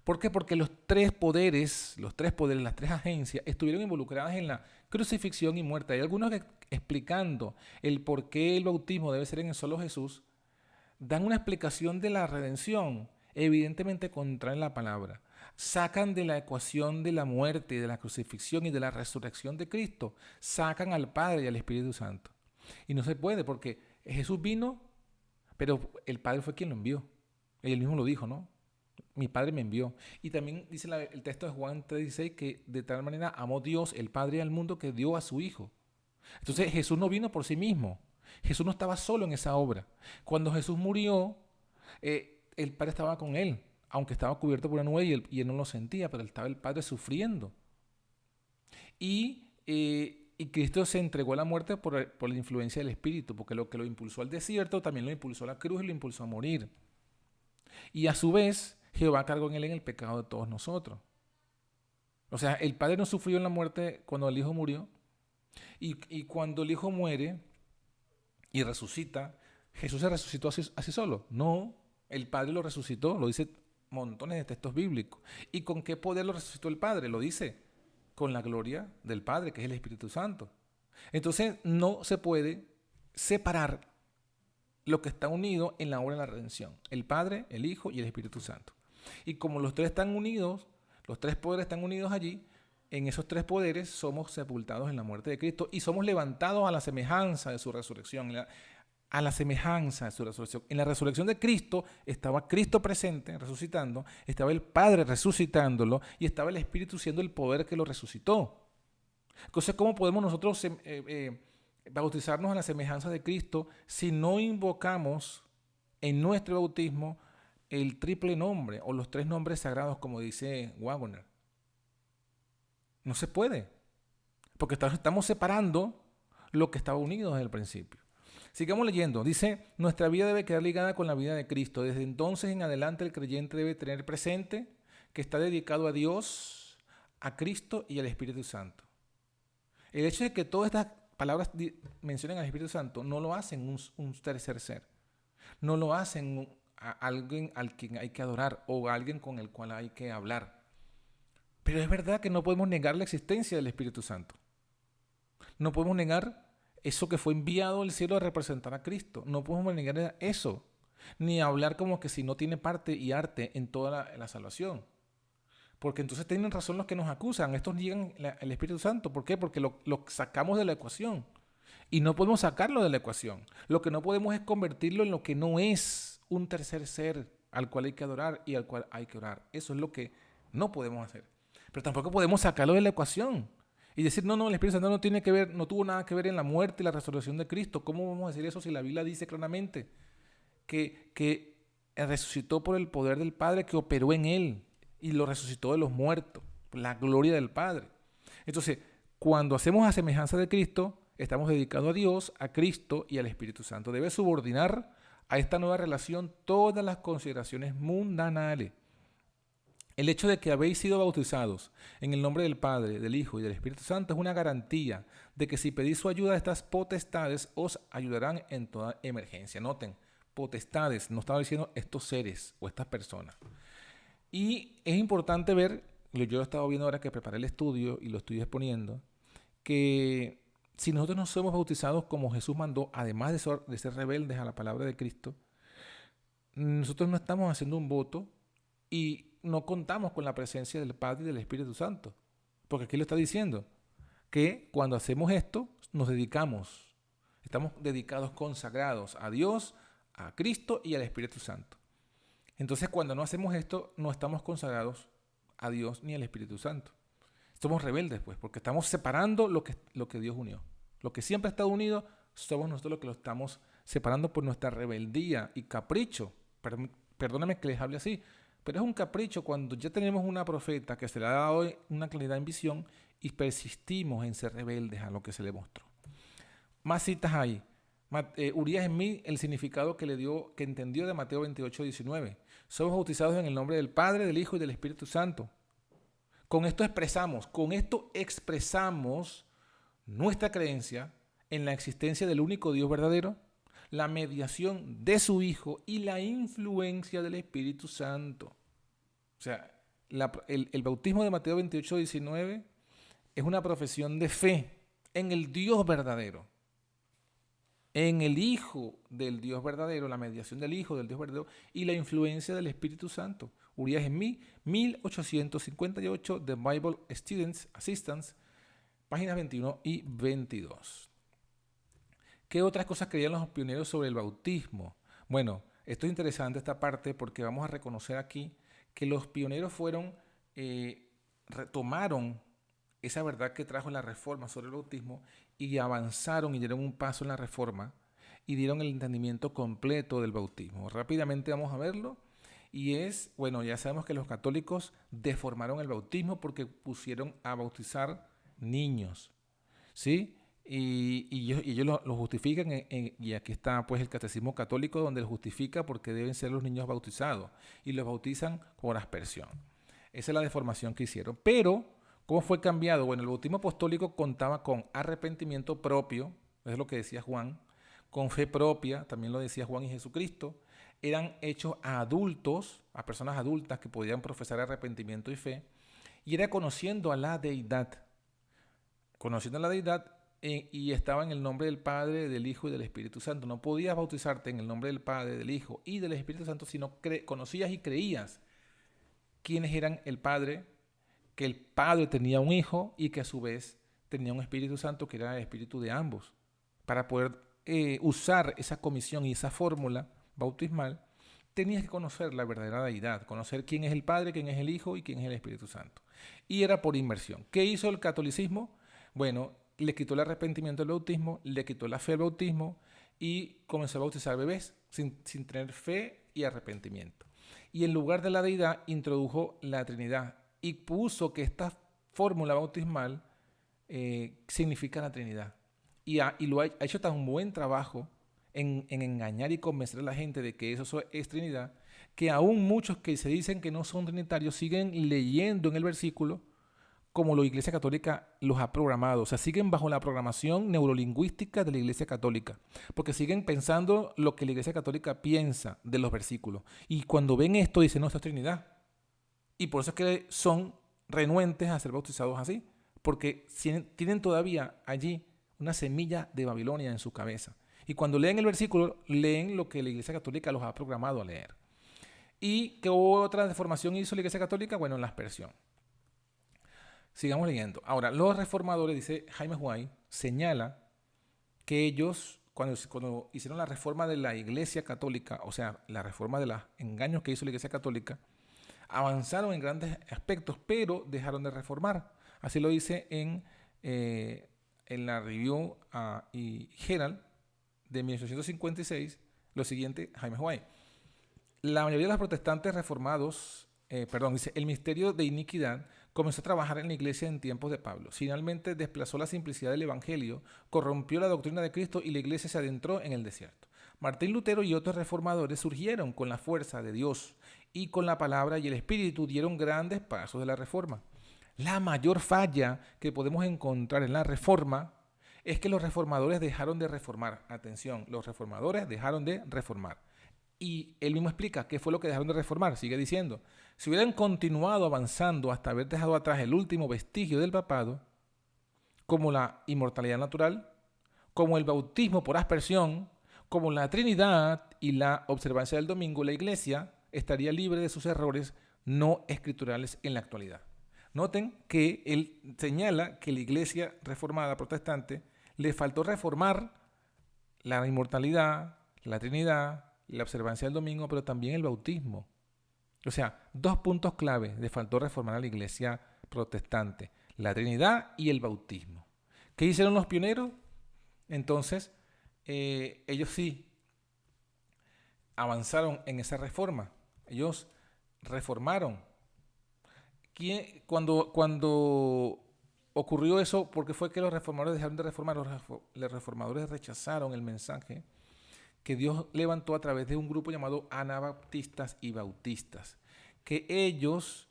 ¿Por qué? Porque los tres poderes, las tres agencias estuvieron involucradas en la crucifixión y muerte. Hay algunos que, explicando el por qué el bautismo debe ser en el solo Jesús, dan una explicación de la redención, evidentemente contraen la palabra. Sacan de la ecuación de la muerte, de la crucifixión y de la resurrección de Cristo, sacan al Padre y al Espíritu Santo. Y no se puede porque Jesús vino, pero el Padre fue quien lo envió. Él mismo lo dijo, ¿no? Mi Padre me envió. Y también dice el texto de Juan 3:16 que de tal manera amó Dios, el Padre, al mundo que dio a su Hijo. Entonces Jesús no vino por sí mismo. Jesús no estaba solo en esa obra. Cuando Jesús murió, el Padre estaba con él, aunque estaba cubierto por una nube y él no lo sentía, pero estaba el Padre sufriendo. Y Cristo se entregó a la muerte por la influencia del Espíritu, porque lo que lo impulsó al desierto también lo impulsó a la cruz y lo impulsó a morir. Y a su vez, Jehová cargó en él en el pecado de todos nosotros. O sea, el Padre no sufrió en la muerte cuando el Hijo murió. Y cuando el Hijo muere y resucita, ¿Jesús se resucitó así solo? No, el Padre lo resucitó, lo dice montones de textos bíblicos. ¿Y con qué poder lo resucitó el Padre? Lo dice, con la gloria del Padre, que es el Espíritu Santo. Entonces no se puede separar lo que está unido en la obra de la redención: el Padre, el Hijo y el Espíritu Santo. Y como los tres están unidos, los tres poderes están unidos allí, en esos tres poderes somos sepultados en la muerte de Cristo y somos levantados a la semejanza de su resurrección. A la semejanza de su resurrección. En la resurrección de Cristo estaba Cristo presente, resucitando, estaba el Padre resucitándolo y estaba el Espíritu siendo el poder que lo resucitó. Entonces, ¿cómo podemos nosotros bautizarnos a la semejanza de Cristo si no invocamos en nuestro bautismo el triple nombre o los tres nombres sagrados, como dice Wagner? No se puede. porque estamos separando lo que estaba unido desde el principio. Sigamos leyendo. Dice, nuestra vida debe quedar ligada con la vida de Cristo. Desde entonces en adelante el creyente debe tener presente que está dedicado a Dios, a Cristo y al Espíritu Santo. El hecho de que todas estas palabras mencionen al Espíritu Santo no lo hacen un tercer ser. No lo hacen a alguien al quien hay que adorar o a alguien con el cual hay que hablar. Pero es verdad que no podemos negar la existencia del Espíritu Santo. No podemos negar eso que fue enviado al cielo a representar a Cristo. No podemos negar eso. Ni hablar como que si no tiene parte y arte en toda la salvación. Porque entonces tienen razón los que nos acusan. Estos niegan el Espíritu Santo. ¿Por qué? Porque lo sacamos de la ecuación. Y no podemos sacarlo de la ecuación. Lo que no podemos es convertirlo en lo que no es un tercer ser al cual hay que adorar y al cual hay que orar. Eso es lo que no podemos hacer. Pero tampoco podemos sacarlo de la ecuación y decir, no, el Espíritu Santo no tiene que ver, no tuvo nada que ver en la muerte y la resurrección de Cristo. ¿Cómo vamos a decir eso si la Biblia dice claramente que resucitó por el poder del Padre que operó en él y lo resucitó de los muertos, por la gloria del Padre? Entonces, cuando hacemos a semejanza de Cristo, estamos dedicados a Dios, a Cristo y al Espíritu Santo. Debe subordinar a esta nueva relación todas las consideraciones mundanales. El hecho de que habéis sido bautizados en el nombre del Padre, del Hijo y del Espíritu Santo es una garantía de que si pedís su ayuda, estas potestades os ayudarán en toda emergencia. Noten, potestades, no estaba diciendo estos seres o estas personas. Y es importante ver, yo he estado viendo ahora que preparé el estudio y lo estoy exponiendo, que si nosotros no somos bautizados como Jesús mandó, además de ser rebeldes a la palabra de Cristo, nosotros no estamos haciendo un voto y no contamos con la presencia del Padre y del Espíritu Santo. Porque aquí lo está diciendo, que cuando hacemos esto, nos dedicamos, estamos dedicados, consagrados a Dios, a Cristo y al Espíritu Santo. Entonces, cuando no hacemos esto, no estamos consagrados a Dios ni al Espíritu Santo. Somos rebeldes, pues, porque estamos separando lo que Dios unió. Lo que siempre ha estado unido, somos nosotros los que lo estamos separando por nuestra rebeldía y capricho. Perdóname que les hable así, pero es un capricho cuando ya tenemos una profeta que se le ha dado una claridad en visión y persistimos en ser rebeldes a lo que se le mostró. Más citas ahí. Urías en mí, el significado que le dio, que entendió de Mateo 28, 19. Somos bautizados en el nombre del Padre, del Hijo y del Espíritu Santo. Con esto expresamos nuestra creencia en la existencia del único Dios verdadero, la mediación de su Hijo y la influencia del Espíritu Santo. O sea, el bautismo de Mateo 28, 19 es una profesión de fe en el Dios verdadero, en el Hijo del Dios verdadero, la mediación del Hijo del Dios verdadero y la influencia del Espíritu Santo. Urías en mí, 1858, The Bible Students Assistance, páginas 21 y 22. ¿Qué otras cosas creían los pioneros sobre el bautismo? Bueno, esto es interesante esta parte porque vamos a reconocer aquí que los pioneros retomaron esa verdad que trajo la reforma sobre el bautismo y avanzaron y dieron un paso en la reforma y dieron el entendimiento completo del bautismo. Rápidamente vamos a verlo y ya sabemos que los católicos deformaron el bautismo porque pusieron a bautizar niños, ¿sí? Y ellos lo justifican y aquí está pues el catecismo católico donde lo justifica porque deben ser los niños bautizados y los bautizan por aspersión. Esa es la deformación que hicieron. Pero, ¿cómo fue cambiado? Bueno, el bautismo apostólico contaba con arrepentimiento propio, es lo que decía Juan, con fe propia, también lo decía Juan y Jesucristo. Eran hechos a adultos, a personas adultas que podían profesar arrepentimiento y fe, y era conociendo a la deidad. Conociendo a la deidad, y estaba en el nombre del Padre, del Hijo y del Espíritu Santo. No podías bautizarte en el nombre del Padre, del Hijo y del Espíritu Santo si no conocías y creías quiénes eran el Padre, que el Padre tenía un Hijo y que a su vez tenía un Espíritu Santo que era el Espíritu de ambos. Para poder usar esa comisión y esa fórmula bautismal, tenías que conocer la verdadera deidad, conocer quién es el Padre, quién es el Hijo y quién es el Espíritu Santo. Y era por inmersión. ¿Qué hizo el catolicismo? Bueno, le quitó el arrepentimiento del bautismo, le quitó la fe al bautismo y comenzó a bautizar bebés sin tener fe y arrepentimiento. Y en lugar de la deidad introdujo la Trinidad y puso que esta fórmula bautismal significa la Trinidad. Y lo ha hecho tan buen trabajo en engañar y convencer a la gente de que eso es Trinidad, que aún muchos que se dicen que no son trinitarios siguen leyendo en el versículo como la Iglesia Católica los ha programado. O sea, siguen bajo la programación neurolingüística de la Iglesia Católica, porque siguen pensando lo que la Iglesia Católica piensa de los versículos. Y cuando ven esto, dicen, no, esto es Trinidad. Y por eso es que son renuentes a ser bautizados así, porque tienen todavía allí una semilla de Babilonia en su cabeza. Y cuando leen el versículo, leen lo que la Iglesia Católica los ha programado a leer. ¿Y qué otra deformación hizo la Iglesia Católica? Bueno, la aspersión. Sigamos leyendo. Ahora, los reformadores, dice Jaime Huay, señala que ellos, cuando hicieron la reforma de la Iglesia Católica, o sea, la reforma de los engaños que hizo la Iglesia Católica, avanzaron en grandes aspectos, pero dejaron de reformar. Así lo dice en la Review y Herald de 1856, lo siguiente, Jaime Huay. La mayoría de los protestantes reformados, dice, el misterio de iniquidad comenzó a trabajar en la iglesia en tiempos de Pablo. Finalmente desplazó la simplicidad del evangelio, corrompió la doctrina de Cristo y la iglesia se adentró en el desierto. Martín Lutero y otros reformadores surgieron con la fuerza de Dios y con la palabra y el espíritu dieron grandes pasos de la reforma. La mayor falla que podemos encontrar en la reforma es que los reformadores dejaron de reformar. Atención, los reformadores dejaron de reformar. Y él mismo explica qué fue lo que dejaron de reformar. Sigue diciendo, si hubieran continuado avanzando hasta haber dejado atrás el último vestigio del papado, como la inmortalidad natural, como el bautismo por aspersión, como la Trinidad y la observancia del domingo, la iglesia estaría libre de sus errores no escriturales en la actualidad. Noten que él señala que la iglesia reformada protestante le faltó reformar la inmortalidad, la Trinidad, la observancia del domingo, pero también el bautismo. O sea, 2 puntos clave le faltó reformar a la iglesia protestante, la Trinidad y el bautismo. ¿Qué hicieron los pioneros? Entonces, ellos sí avanzaron en esa reforma. Ellos reformaron. Cuando ocurrió eso, ¿por qué fue que los reformadores dejaron de reformar? Los reformadores rechazaron el mensaje que Dios levantó a través de un grupo llamado anabaptistas y bautistas, que ellos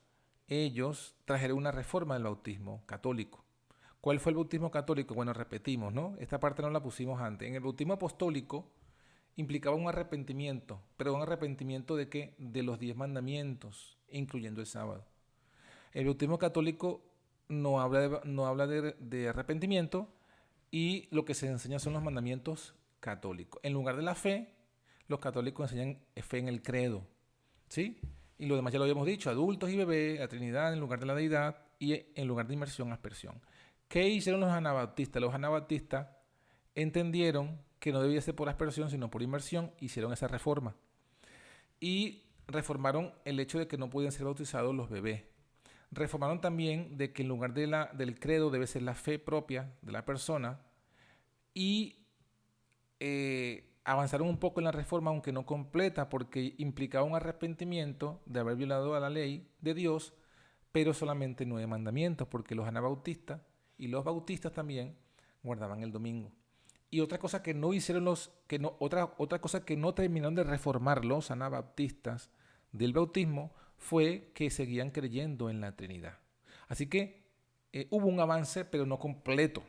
trajeron una reforma del bautismo católico. ¿Cuál fue el bautismo católico? Bueno, repetimos, ¿no? Esta parte no la pusimos antes. En el bautismo apostólico implicaba un arrepentimiento, pero un arrepentimiento ¿de qué? De los 10 mandamientos, incluyendo el sábado. El bautismo católico no habla de arrepentimiento y lo que se enseña son los mandamientos católico. En lugar de la fe, los católicos enseñan fe en el credo, ¿sí? Y lo demás ya lo habíamos dicho, adultos y bebés, la Trinidad en lugar de la deidad y en lugar de inmersión, aspersión. ¿Qué hicieron los anabaptistas? Los anabaptistas entendieron que no debía ser por aspersión, sino por inmersión, hicieron esa reforma. Y reformaron el hecho de que no podían ser bautizados los bebés. Reformaron también de que en lugar del credo debe ser la fe propia de la persona y avanzaron un poco en la reforma, aunque no completa, porque implicaba un arrepentimiento de haber violado a la ley de Dios, pero solamente 9 mandamientos, porque los anabautistas y los bautistas también guardaban el domingo. Y otra cosa que no hicieron otra cosa que no terminaron de reformar los anabaptistas del bautismo fue que seguían creyendo en la Trinidad. Así que hubo un avance, pero no completo,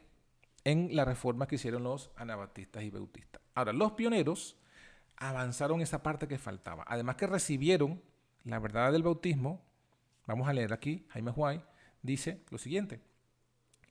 en la reforma que hicieron los anabaptistas y bautistas. Ahora, los pioneros avanzaron esa parte que faltaba. Además que recibieron la verdad del bautismo, vamos a leer aquí, Jaime Huay dice lo siguiente: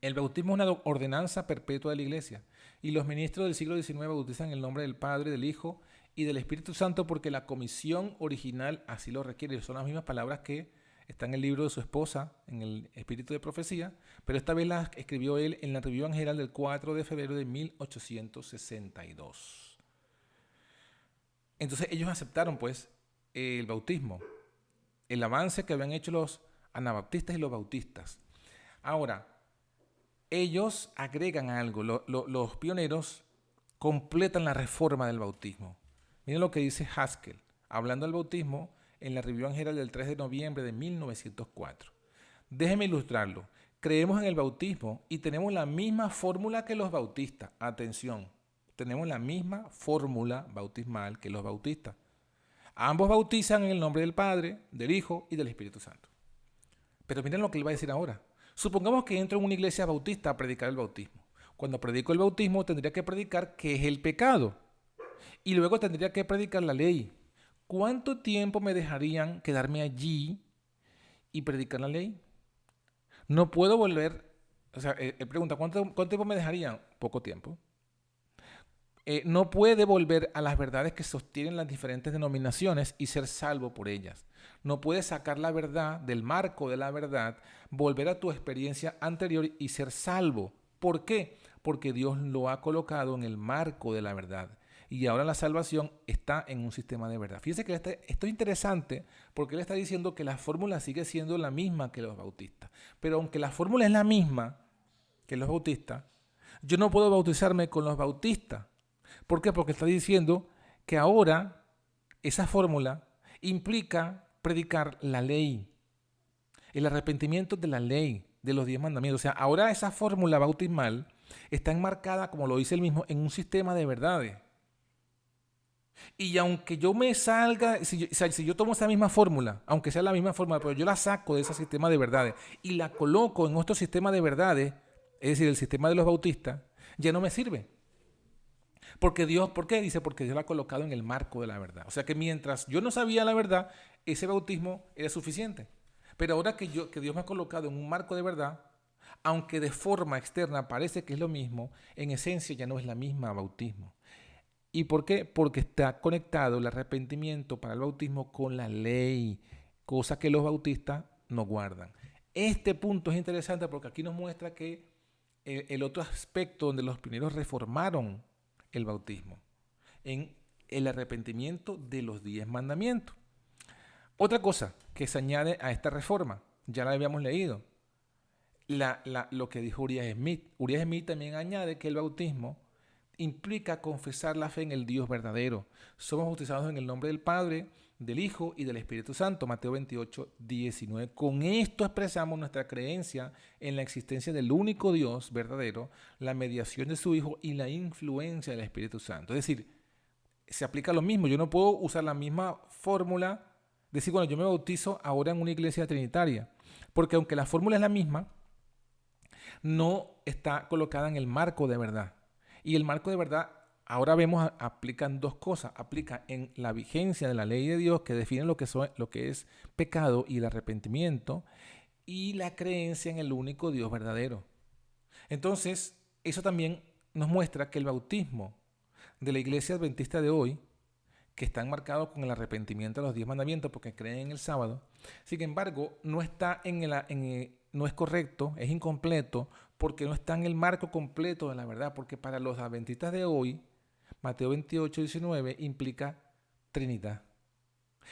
el bautismo es una ordenanza perpetua de la iglesia y los ministros del siglo XIX bautizan en el nombre del Padre, del Hijo y del Espíritu Santo porque la comisión original así lo requiere. Son las mismas palabras que está en el libro de su esposa, en el Espíritu de Profecía, pero esta vez las escribió él en la Review and Herald del 4 de febrero de 1862. Entonces ellos aceptaron pues el bautismo, el avance que habían hecho los anabaptistas y los bautistas. Ahora, ellos agregan algo, los pioneros completan la reforma del bautismo. Miren lo que dice Haskell, hablando del bautismo, en la Review and Herald del 3 de noviembre de 1904. Déjeme ilustrarlo. creemos en el bautismo y tenemos la misma fórmula que los bautistas. Atención, tenemos la misma fórmula bautismal que los bautistas. Ambos bautizan en el nombre del Padre, del Hijo y del Espíritu Santo. Pero miren lo que él va a decir ahora. Supongamos que entro en una iglesia bautista a predicar el bautismo. Cuando predico el bautismo tendría que predicar qué es el pecado. Y luego tendría que predicar la ley. ¿Cuánto tiempo me dejarían quedarme allí y predicar la ley? No puedo volver. O sea, él pregunta, ¿cuánto tiempo me dejarían? Poco tiempo. No puede volver a las verdades que sostienen las diferentes denominaciones y ser salvo por ellas. No puedes sacar la verdad del marco de la verdad, volver a tu experiencia anterior y ser salvo. ¿Por qué? Porque Dios lo ha colocado en el marco de la verdad. Y ahora la salvación está en un sistema de verdad. Fíjense que esto es interesante porque él está diciendo que la fórmula sigue siendo la misma que los bautistas. Pero aunque la fórmula es la misma que los bautistas, yo no puedo bautizarme con los bautistas. ¿Por qué? Porque está diciendo que ahora esa fórmula implica predicar la ley, el arrepentimiento de la ley, de los 10 mandamientos. O sea, ahora esa fórmula bautismal está enmarcada, como lo dice él mismo, en un sistema de verdades. Y aunque yo me salga, si yo tomo esa misma fórmula, aunque sea la misma fórmula, pero yo la saco de ese sistema de verdades y la coloco en otro sistema de verdades, es decir, el sistema de los bautistas, ya no me sirve. Porque Dios, ¿por qué? Dice, porque Dios la ha colocado en el marco de la verdad. O sea que mientras yo no sabía la verdad, ese bautismo era suficiente. Pero ahora que Dios me ha colocado en un marco de verdad, aunque de forma externa parece que es lo mismo, en esencia ya no es la misma bautismo. ¿Y por qué? Porque está conectado el arrepentimiento para el bautismo con la ley, cosa que los bautistas no guardan. Este punto es interesante porque aquí nos muestra que el otro aspecto donde los pioneros reformaron el bautismo, en el arrepentimiento de los 10 mandamientos. Otra cosa que se añade a esta reforma, ya la habíamos leído, lo que dijo Uriah Smith. Uriah Smith también añade que el bautismo implica confesar la fe en el Dios verdadero. Somos bautizados en el nombre del Padre, del Hijo y del Espíritu Santo. Mateo 28, 19. Con esto expresamos nuestra creencia en la existencia del único Dios verdadero, la mediación de su Hijo y la influencia del Espíritu Santo. Es decir, se aplica lo mismo. Yo no puedo usar la misma fórmula, decir, bueno, yo me bautizo ahora en una iglesia trinitaria, porque aunque la fórmula es la misma, no está colocada en el marco de verdad. Y el marco de verdad, ahora vemos, aplican dos cosas. Aplica en la vigencia de la ley de Dios que define lo que es pecado y el arrepentimiento, y la creencia en el único Dios verdadero. Entonces, eso también nos muestra que el bautismo de la iglesia adventista de hoy, que está enmarcado con el arrepentimiento de los 10 mandamientos porque creen en el sábado, sin embargo, no está no es correcto, es incompleto, porque no está en el marco completo de la verdad, porque para los adventistas de hoy, Mateo 28, 19 implica Trinidad.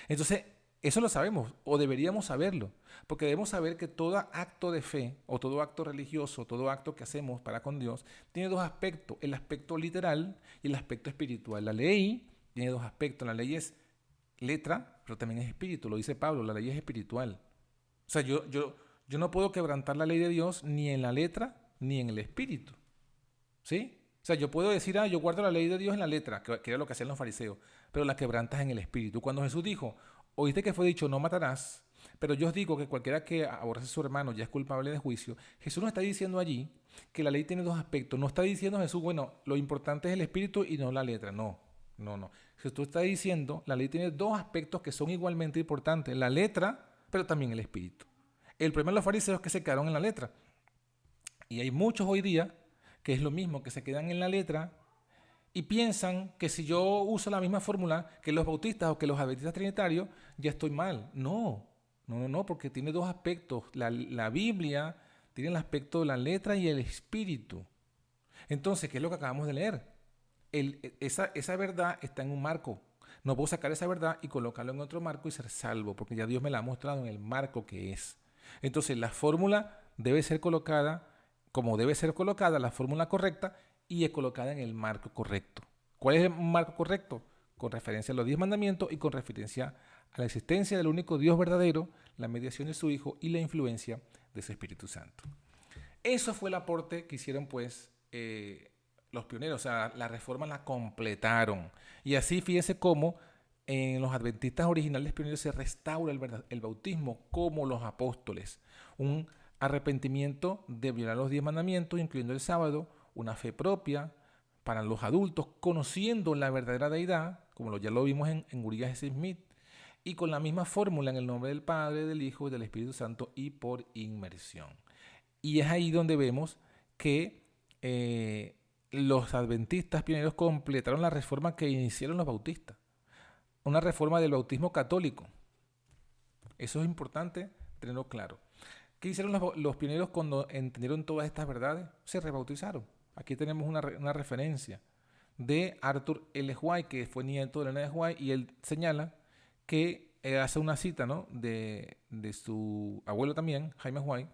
Entonces, eso lo sabemos, o deberíamos saberlo, porque debemos saber que todo acto de fe, o todo acto religioso, todo acto que hacemos para con Dios, tiene dos aspectos, el aspecto literal y el aspecto espiritual. La ley tiene dos aspectos, la ley es letra, pero también es espíritu, lo dice Pablo, la ley es espiritual. O sea, yo no puedo quebrantar la ley de Dios ni en la letra ni en el espíritu. ¿Sí? O sea, yo puedo decir, yo guardo la ley de Dios en la letra, que era lo que hacían los fariseos, pero la quebrantas en el espíritu. Cuando Jesús dijo, oíste que fue dicho, no matarás, pero yo os digo que cualquiera que aborrece a su hermano ya es culpable de juicio, Jesús no está diciendo allí que la ley tiene dos aspectos. No está diciendo Jesús, bueno, lo importante es el espíritu y no la letra. No. Jesús está diciendo, la ley tiene dos aspectos que son igualmente importantes, la letra, pero también el espíritu. El problema de los fariseos es que se quedaron en la letra. Y hay muchos hoy día que es lo mismo, que se quedan en la letra y piensan que si yo uso la misma fórmula que los bautistas o que los adventistas trinitarios, ya estoy mal. No, porque tiene dos aspectos. La Biblia tiene el aspecto de la letra y el espíritu. Entonces, ¿qué es lo que acabamos de leer? Esa verdad está en un marco. No puedo sacar esa verdad y colocarlo en otro marco y ser salvo, porque ya Dios me la ha mostrado en el marco que es. Entonces, la fórmula debe ser colocada como debe ser colocada, la fórmula correcta, y es colocada en el marco correcto. ¿Cuál es el marco correcto? Con referencia a los 10 mandamientos y con referencia a la existencia del único Dios verdadero, la mediación de su Hijo y la influencia de su Espíritu Santo. Eso fue el aporte que hicieron pues los pioneros, o sea, la reforma la completaron. Y así fíjense cómo en los adventistas originales pioneros se restaura el bautismo como los apóstoles. Un arrepentimiento de violar los 10 mandamientos, incluyendo el sábado, una fe propia para los adultos, conociendo la verdadera deidad, como ya lo vimos en Uriah S. Smith, y con la misma fórmula en el nombre del Padre, del Hijo y del Espíritu Santo y por inmersión. Y es ahí donde vemos que los adventistas pioneros completaron la reforma que iniciaron los bautistas. Una reforma del bautismo católico. Eso es importante tenerlo claro. ¿Qué hicieron los pioneros cuando entendieron todas estas verdades? Se rebautizaron. Aquí tenemos una referencia de Arthur L. White, que fue nieto de Elena de White, y él señala que hace una cita, ¿no?, de su abuelo también, Jaime White,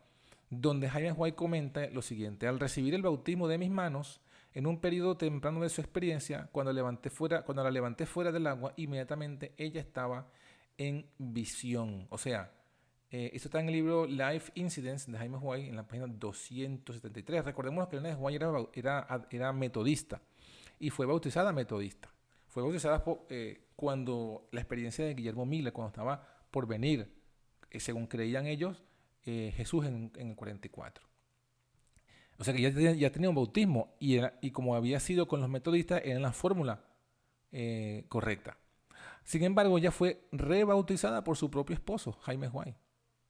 donde Jaime White comenta lo siguiente: al recibir el bautismo de mis manos, en un periodo temprano de su experiencia, cuando la levanté fuera del agua, inmediatamente ella estaba en visión. O sea, esto está en el libro Life Incidents de Jaime White, en la página 273. Recordemos que Elena de White era metodista y fue bautizada metodista. Fue bautizada cuando la experiencia de Guillermo Miller, cuando estaba por venir, según creían ellos, Jesús en el 44. O sea que ya tenía un bautismo y como había sido con los metodistas, era en la fórmula correcta. Sin embargo, ella fue rebautizada por su propio esposo, Jaime White,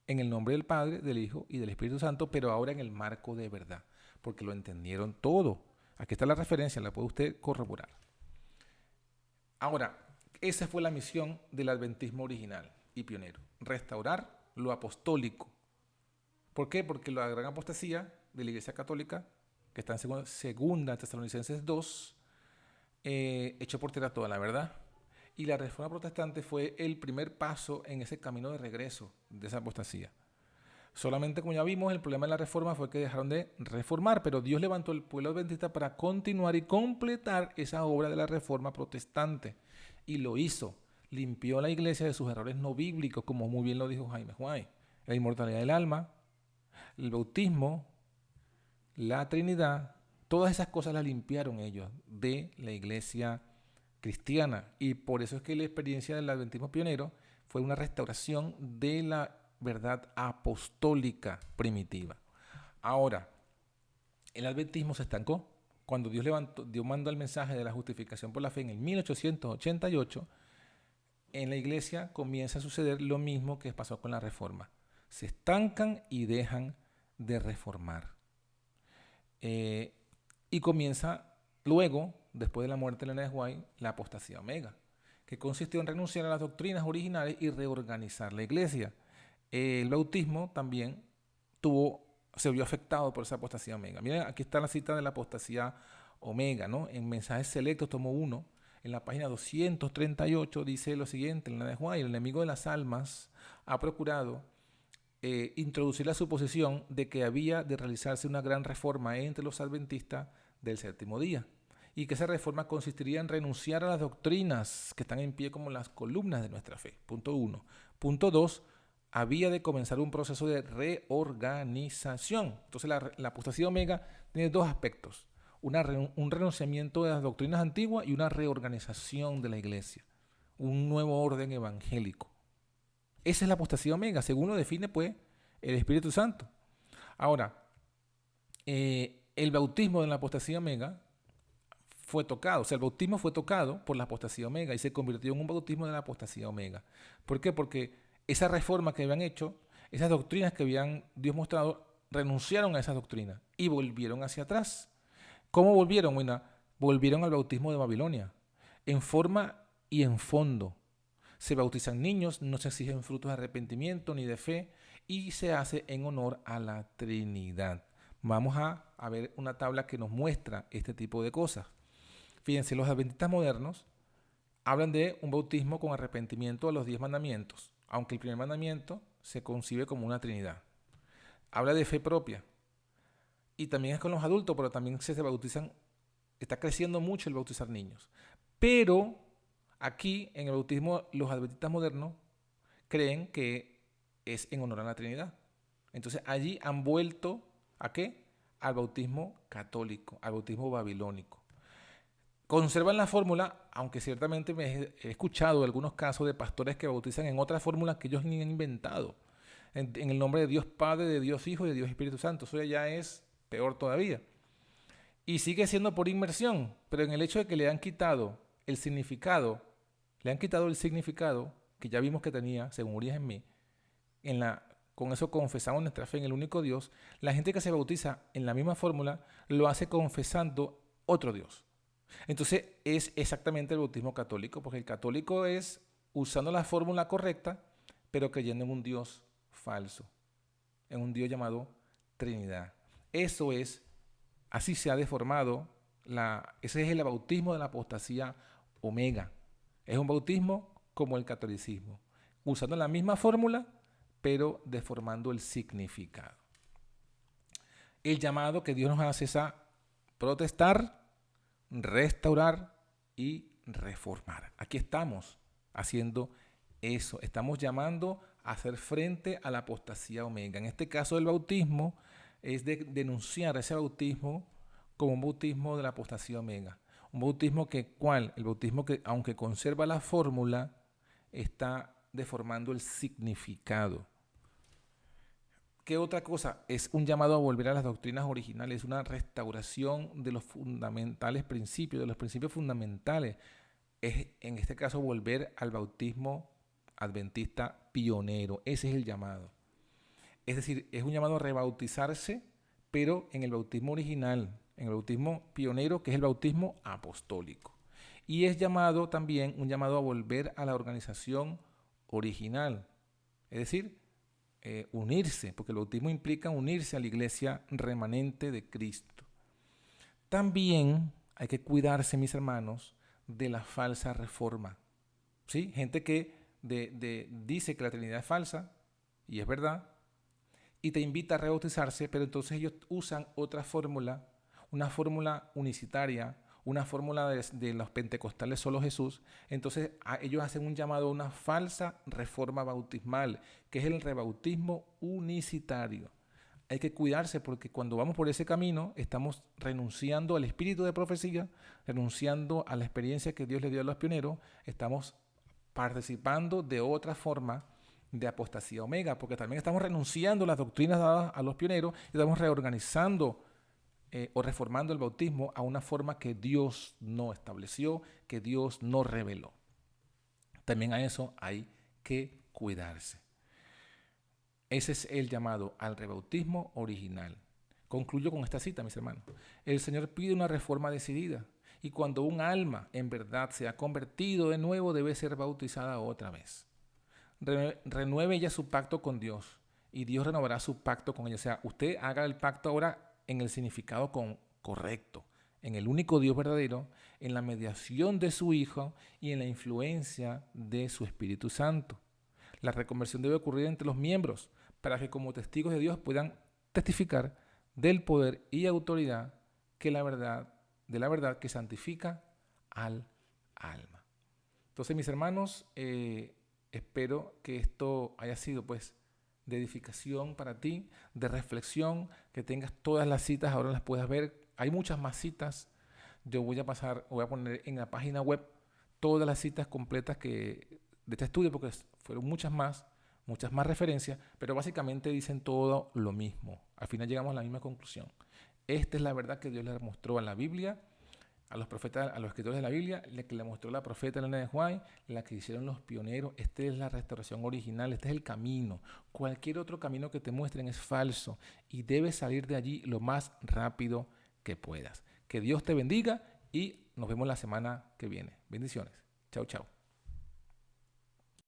en el nombre del Padre, del Hijo y del Espíritu Santo, pero ahora en el marco de verdad, porque lo entendieron todo. Aquí está la referencia, la puede usted corroborar. Ahora, esa fue la misión del adventismo original y pionero: restaurar lo apostólico. ¿Por qué? Porque la gran apostasía de la Iglesia Católica, que está en segunda Tesalonicenses 2, echó por tierra toda la verdad. Y la reforma protestante fue el primer paso en ese camino de regreso de esa apostasía. Solamente, como ya vimos, el problema de la reforma fue que dejaron de reformar, pero Dios levantó el pueblo adventista para continuar y completar esa obra de la reforma protestante. Y lo hizo. Limpió a la iglesia de sus errores no bíblicos, como muy bien lo dijo Jaime White: la inmortalidad del alma, el bautismo, la Trinidad. Todas esas cosas las limpiaron ellos de la iglesia cristiana. Y por eso es que la experiencia del adventismo pionero fue una restauración de la verdad apostólica primitiva. Ahora, el adventismo se estancó. Cuando Dios mandó el mensaje de la justificación por la fe en el 1888, en la iglesia comienza a suceder lo mismo que pasó con la reforma. Se estancan y dejan de reformar. Y comienza luego, después de la muerte de Elena de White, la apostasía omega, que consistió en renunciar a las doctrinas originales y reorganizar la iglesia. El bautismo también se vio afectado por esa apostasía omega. Miren, aquí está la cita de la apostasía omega, ¿no? En Mensajes Selectos, tomo 1, en la página 238, dice lo siguiente: Elena de White, el enemigo de las almas, ha procurado introducir la suposición de que había de realizarse una gran reforma entre los adventistas del séptimo día, y que esa reforma consistiría en renunciar a las doctrinas que están en pie como las columnas de nuestra fe. Punto 1. Punto 2. Había de comenzar un proceso de reorganización. Entonces la apostasía omega tiene dos aspectos: un renunciamiento de las doctrinas antiguas y una reorganización de la iglesia, un nuevo orden evangélico. Esa es la apostasía omega, según lo define pues el Espíritu Santo. Ahora, el bautismo de la apostasía omega fue tocado, o sea, el bautismo fue tocado por la apostasía omega y se convirtió en un bautismo de la apostasía omega. ¿Por qué? Porque esa reforma que habían hecho, esas doctrinas que habían Dios mostrado, renunciaron a esas doctrinas y volvieron hacia atrás. ¿Cómo volvieron? Bueno, volvieron al bautismo de Babilonia, en forma y en fondo. Se bautizan niños, no se exigen frutos de arrepentimiento ni de fe, y se hace en honor a la Trinidad. Vamos a ver una tabla que nos muestra este tipo de cosas. Fíjense, los adventistas modernos hablan de un bautismo con arrepentimiento a los 10 mandamientos, aunque el primer mandamiento se concibe como una Trinidad. Habla de fe propia. Y también es con los adultos, pero también se bautizan. Está creciendo mucho el bautizar niños. Pero aquí, en el bautismo, los adventistas modernos creen que es en honor a la Trinidad. Entonces, allí han vuelto ¿a qué? al bautismo católico, al bautismo babilónico. Conservan la fórmula, aunque ciertamente he escuchado algunos casos de pastores que bautizan en otra fórmula que ellos ni han inventado, en el nombre de Dios Padre, de Dios Hijo y de Dios Espíritu Santo. Eso ya es peor todavía. Y sigue siendo por inmersión, pero en el hecho de que le han quitado el significado, que ya vimos que tenía, según Urias en mí, con eso confesamos nuestra fe en el único Dios. La gente que se bautiza en la misma fórmula lo hace confesando otro Dios. Entonces es exactamente el bautismo católico, porque el católico es usando la fórmula correcta, pero creyendo en un Dios falso, en un Dios llamado Trinidad. Así se ha deformado, ese es el bautismo de la apostasía omega. Es un bautismo como el catolicismo, usando la misma fórmula, pero deformando el significado. El llamado que Dios nos hace es a protestar, restaurar y reformar. Aquí estamos haciendo eso. Estamos llamando a hacer frente a la apostasía omega. En este caso, el bautismo es de denunciar ese bautismo como un bautismo de la apostasía omega. Un bautismo el bautismo que, aunque conserva la fórmula, está deformando el significado. ¿Qué otra cosa? Es un llamado a volver a las doctrinas originales, una restauración de los fundamentales principios, de los principios fundamentales. Es, en este caso, volver al bautismo adventista pionero. Ese es el llamado. Es decir, es un llamado a rebautizarse, pero en el bautismo original, en el bautismo pionero, que es el bautismo apostólico. Y es también un llamado a volver a la organización original. Es decir, unirse, porque el bautismo implica unirse a la iglesia remanente de Cristo. También hay que cuidarse, mis hermanos, de la falsa reforma. ¿Sí? Gente que dice que la Trinidad es falsa, y es verdad, y te invita a rebautizarse, pero entonces ellos usan otra fórmula, una fórmula unicitaria, una fórmula de los pentecostales solo Jesús. Entonces ellos hacen un llamado a una falsa reforma bautismal, que es el rebautismo unicitario. Hay que cuidarse porque cuando vamos por ese camino estamos renunciando al espíritu de profecía, renunciando a la experiencia que Dios le dio a los pioneros, estamos participando de otra forma de apostasía omega, porque también estamos renunciando a las doctrinas dadas a los pioneros y estamos reorganizando o reformando el bautismo a una forma que Dios no estableció, que Dios no reveló. También a eso hay que cuidarse. Ese es el llamado al rebautismo original. Concluyo con esta cita, mis hermanos. El Señor pide una reforma decidida, y cuando un alma en verdad se ha convertido de nuevo, debe ser bautizada otra vez. Renueve ella su pacto con Dios, y Dios renovará su pacto con ella. O sea, usted haga el pacto ahora en el significado correcto, en el único Dios verdadero, en la mediación de su Hijo y en la influencia de su Espíritu Santo. La reconversión debe ocurrir entre los miembros para que como testigos de Dios puedan testificar del poder y autoridad de la verdad que santifica al alma. Entonces, mis hermanos, espero que esto haya sido pues de edificación para ti, de reflexión, que tengas todas las citas, ahora las puedas ver. Hay muchas más citas. Yo voy a poner en la página web todas las citas completas de este estudio, porque fueron muchas más referencias, pero básicamente dicen todo lo mismo. Al final llegamos a la misma conclusión. Esta es la verdad que Dios le mostró a la Biblia, a los profetas, a los escritores de la Biblia, la que le mostró la profeta Elena de White, la que hicieron los pioneros. Esta es la restauración original, este es el camino. Cualquier otro camino que te muestren es falso y debes salir de allí lo más rápido que puedas. Que Dios te bendiga y nos vemos la semana que viene. Bendiciones. Chao, chao.